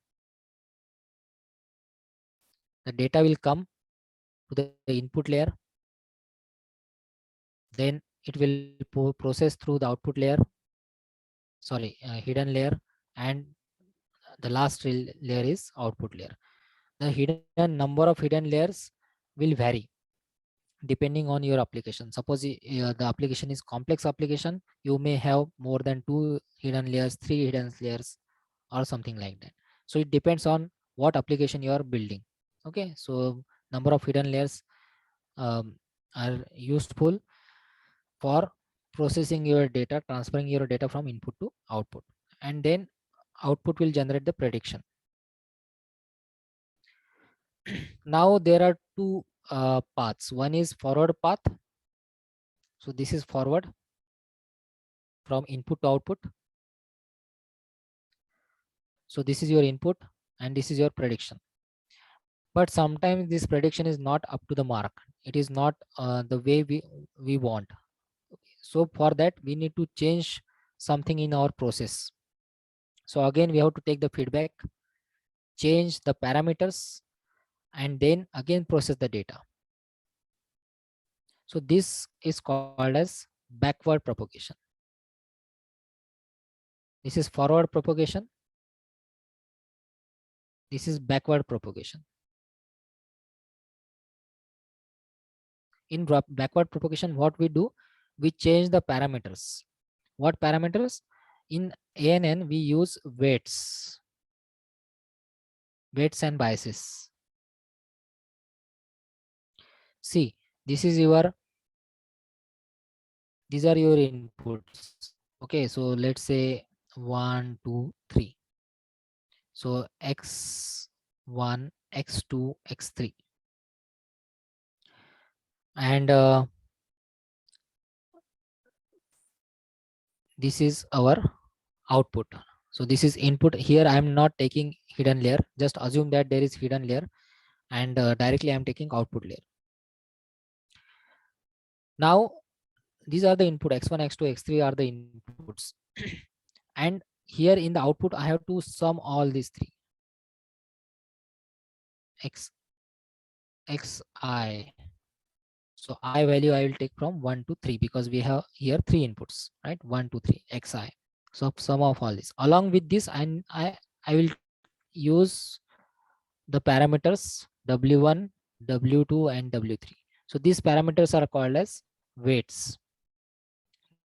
The data will come to the input layer, then it will process through the output layer, sorry, hidden layer, and the last layer is output layer. The hidden number of hidden layers will vary depending on your application. Suppose the application is complex application, you may have more than two hidden layers, three hidden layers, or something like that. So it depends on what application you are building. Okay, so number of hidden layers um, are useful for processing your data, transferring your data from input to output, and then output will generate the prediction. Now there are two paths. One is forward path. So this is forward from input to output. So this is your input and this is your prediction. But sometimes this prediction is not up to the mark. It is not the way we want. So for that we need to change something in our process. So again we have to take the feedback, change the parameters, and then again process the data. So this is called as backward propagation. This is forward propagation. This is backward propagation. In backward propagation, what we do, we change the parameters. What parameters? In ANN, we use weights and biases. See, this is your, these are your inputs. Okay, so let's say 1, 2, 3. So x1, x2, x3. And this is our output. So this is input. Here I am not taking hidden layer. Just assume that there is hidden layer, and directly I am taking output layer. Now these are the input x1, x2, x3 are the inputs. And here in the output I have to sum all these three. X, xi. So I value I will take from 1 to 3 because we have here three inputs, right? 1, 2, 3 xi. So sum of all this. Along with this, I will use the parameters w1, w2, and w3. So these parameters are called as weights.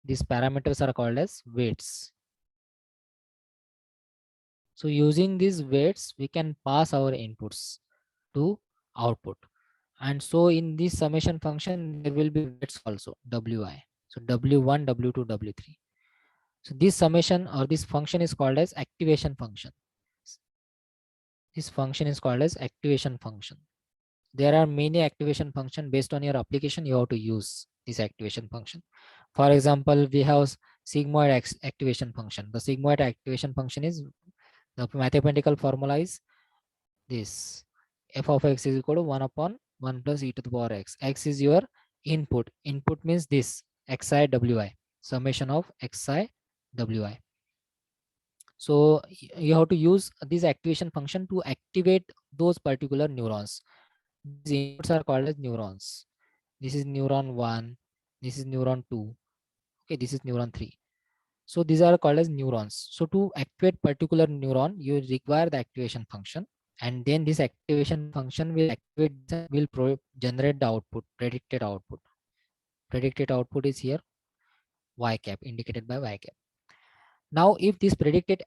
These parameters are called as weights. So using these weights, we can pass our inputs to output. And so in this summation function, there will be weights also, wi. So w1, w2, w3. So this summation or this function is called as activation function. This function is called as activation function. There are many activation function. Based on your application, you have to use this activation function. For example, we have sigmoid activation function. The sigmoid activation function is, the mathematical formula is this: f of x is equal to 1 upon 1 plus e to the power x. X is your input. Input means this xi wi, summation of xi wi. So you have to use this activation function to activate those particular neurons. These inputs are called as neurons. This is neuron 1, this is neuron 2, okay, this is neuron 3. So these are called as neurons. So to activate particular neuron, you require the activation function, and then this activation function will activate this and will generate the output, predicted output. Predicted output is here y cap, indicated by y cap. Now if this predicted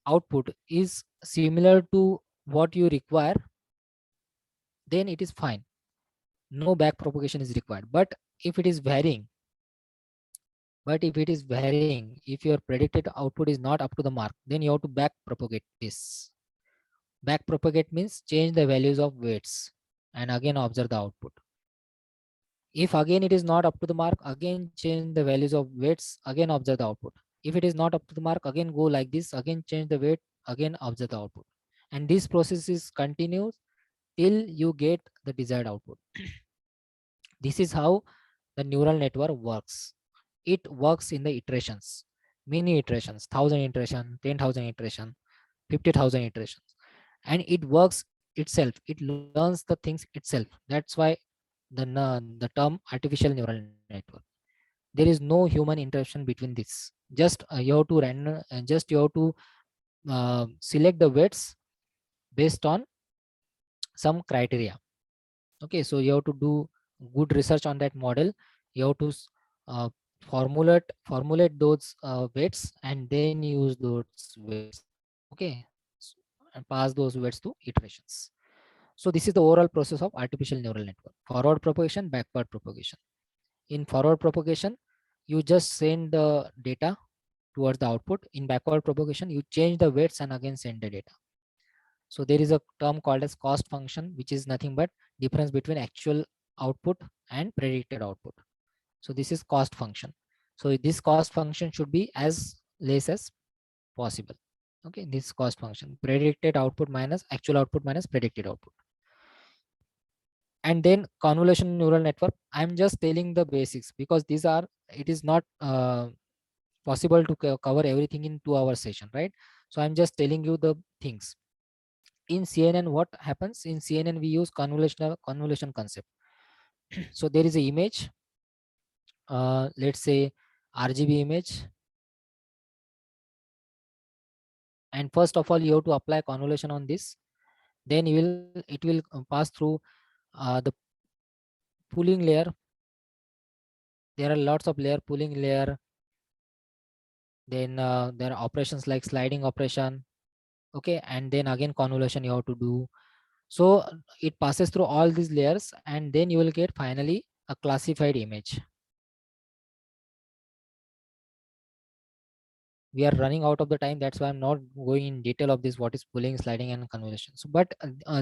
output is similar to what you require, then it is fine. No back propagation is required. But if it is varying, if your predicted output is not up to the mark, then you have to back propagate this. Back propagate means change the values of weights and again observe the output. If again it is not up to the mark, again change the values of weights, again observe the output. If it is not up to the mark, again go like this, again change the weight, again observe the output. And this process is continuous till you get the desired output. This is how the neural network works. It works in the iterations, many iterations, 1,000 iteration, 10,000 iteration, 50,000 iterations, and it works itself. It learns the things itself. That's why the term artificial neural network. There is no human interaction between this. Just you have to random, just you have to select the weights based on some criteria. Okay, so you have to do good research on that model. You have to uh, formulate those weights and then use those weights. Okay, and pass those weights to iterations. So this is the overall process of artificial neural network: forward propagation, backward propagation. In forward propagation, you just send the data towards the output. In backward propagation, you change the weights and again send the data. So there is a term called as cost function, which is nothing but difference between actual output and predicted output. So this is cost function. So this cost function should be as less as possible. Okay, this cost function, predicted output minus actual output minus predicted output. And then convolution neural network, I'm just telling the basics because these are, it is not possible to cover everything in 2 hour session, right? So I'm just telling you the things. In CNN, what happens in CNN, we use convolution concept. So there is a image, let's say RGB image, and first of all you have to apply convolution on this. Then you will, it will pass through the pooling layer. There are lots of layer, pooling layer. Then there are operations like sliding operation. Okay, and then again convolution you have to do. So it passes through all these layers, and then you will get finally a classified image. We are running out of the time, that's why I'm not going in detail of this, what is pooling, sliding and convolution. So but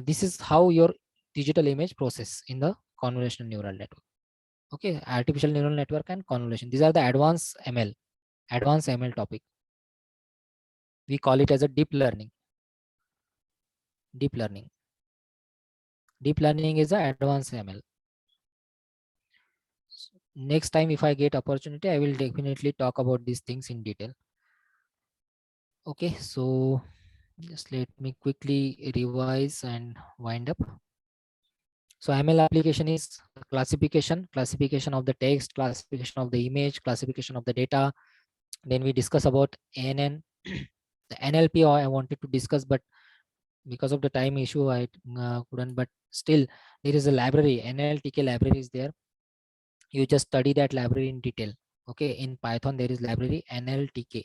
this is how your digital image process in the convolutional neural network. Okay, artificial neural network and convolution, these are the advanced ML topic. We call it as a deep learning. Deep learning, deep learning is the advanced ML. Next time if I get opportunity, I will definitely talk about these things in detail. Okay, so just let me quickly revise and wind up. So ML application is classification of the text, classification of the image, classification of the data. Then we discuss about ANN. The NLP I wanted to discuss, but because of the time issue I couldn't. But still, there is a library, NLTK library is there. You just study that library in detail. Okay, in Python there is library NLTK.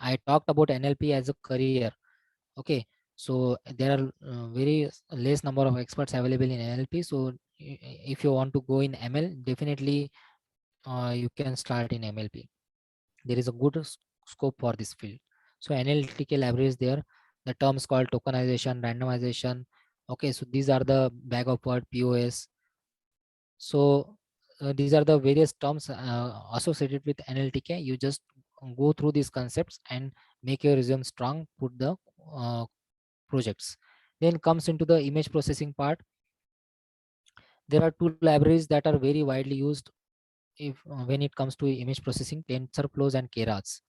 I talked about NLP as a career. Okay, so there are very less number of experts available in NLP. So if you want to go in ML, definitely you can start in MLP. There is a good scope for this field. So NLTK library is there. The terms called tokenization, randomization. Okay, so these are the bag of word, POS. So these are the various terms associated with NLTK. You just go through these concepts and make your resume strong, put the projects. Then comes into the image processing part. There are two libraries that are very widely used if when it comes to image processing, TensorFlow and Keras.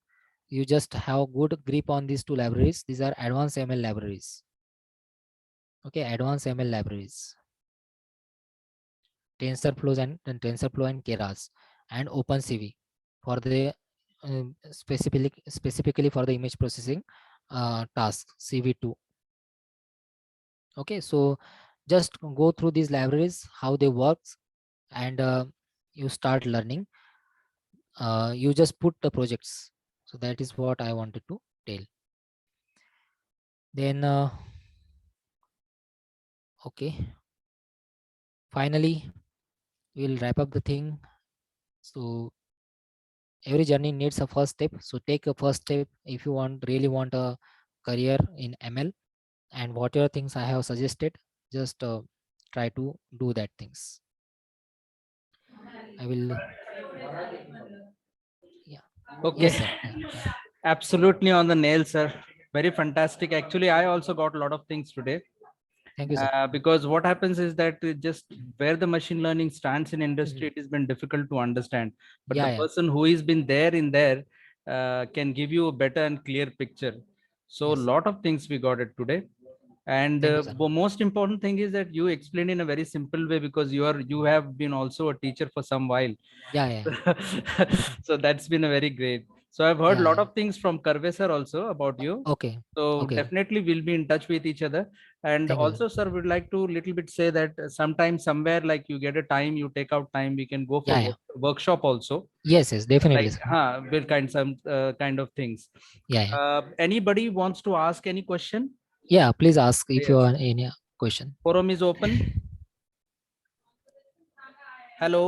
You just have good grip on these two libraries. These are advanced ML libraries. Okay, advanced ML libraries. TensorFlow and Keras, and OpenCV for the specifically for the image processing task, CV2. Okay, so just go through these libraries, how they work, and you start learning. You just put the projects. So that is what I wanted to tell. Then okay, finally we'll wrap up the thing. So every journey needs a first step. So take a first step if you really want a career in ML, and whatever things I have suggested, just try to do that things. I will. Yeah. Okay. Yes, sir. Yeah. Absolutely on the nail, sir. Very fantastic. Actually, I also got a lot of things today. Thank you, sir. Because what happens is that just where the machine learning stands in industry, it has been difficult to understand. But the Yeah, yeah. person who has been there in there can give you a better and clear picture. So a Yes. lot of things we got it today. And Thank you, sir. most important thing is that you explained in a very simple way, because you have been also a teacher for some while. Yeah, yeah. So that's been a very great. So I've heard a Yeah, lot yeah. of things from Karve sir also about you. Okay. So Okay. definitely we'll be in touch with each other. And Thank you, sir. also, sir, we'd like to little bit say that sometime somewhere like you get a time, you take out time, we can go for Yeah, yeah. workshop also. Yes, yes, definitely, Like, sir. will kind some kind of things. Yeah, yeah. Anybody wants to ask any question? Yeah, please ask if you Yes. have any question. Forum is open. Hello.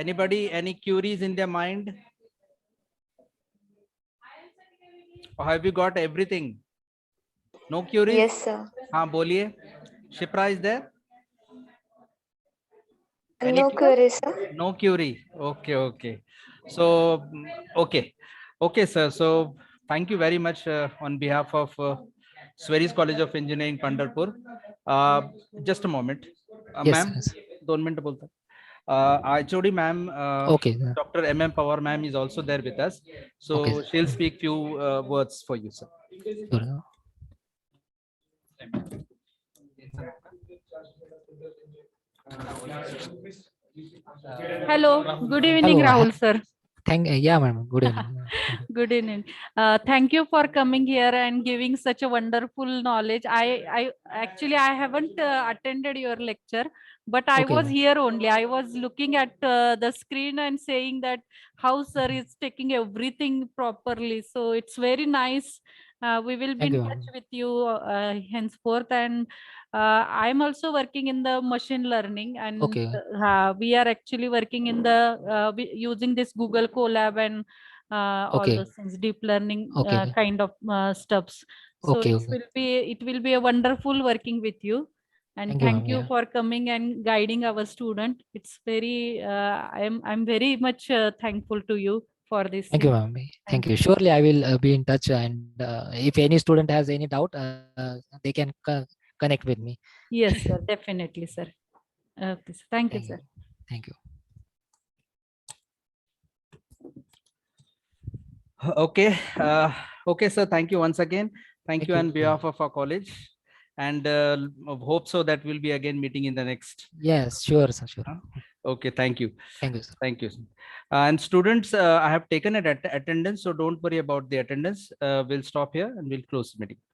Anybody, any queries in their mind? Or have you got everything? No queries? Yes, sir. हाँ बोलिए. Shipra is there? Any No queries, sir. no query. Okay, okay. So okay, okay, sir. So thank you very much on behalf of Sweris College of Engineering, Pandharpur. Just a moment, Yes, ma'am. yes. 2 minutes बोलता. HOD ma'am, Okay, sir. Dr. MM Pawar ma'am is also there with us. Okay, So sir. she'll speak few words for you, sir. Sure. Hello, good evening, Hello. Rahul sir. Yeah, ma'am. Good evening. Good evening. Thank you for coming here and giving such a wonderful knowledge. I actually I haven't attended your lecture, but I Okay, was ma'am. here only. I was looking at the screen and saying that how sir is taking everything properly. So it's very nice. We will be Thank in you, touch ma'am. with you henceforth. And I'm also working in the machine learning, and Okay. we are actually working in the using this Google Colab and all Okay. those things, deep learning Okay. Okay. kind of stuffs. So Okay. Okay. it will be a wonderful working with you. And Thank you, ma'am. thank you Yeah. for coming and guiding our student. It's very I'm very much thankful to you for this Thank you, thing. ma'am. Thank Thank you. you. Surely I will be in touch, and if any student has any doubt, they can connect with me. Yes, sir. Definitely, sir. Okay, sir. Thank you, Thank sir. you. Thank you. Okay. Okay, sir. Thank you once again. Thank Thank you you. on behalf of our college. And hope so that we'll be again meeting in the next. Yes, sure, sir. Sure. Okay. Thank you. Thank you, sir. Thank you. And students, I have taken attendance, so don't worry about the attendance. We'll stop here and we'll close the meeting.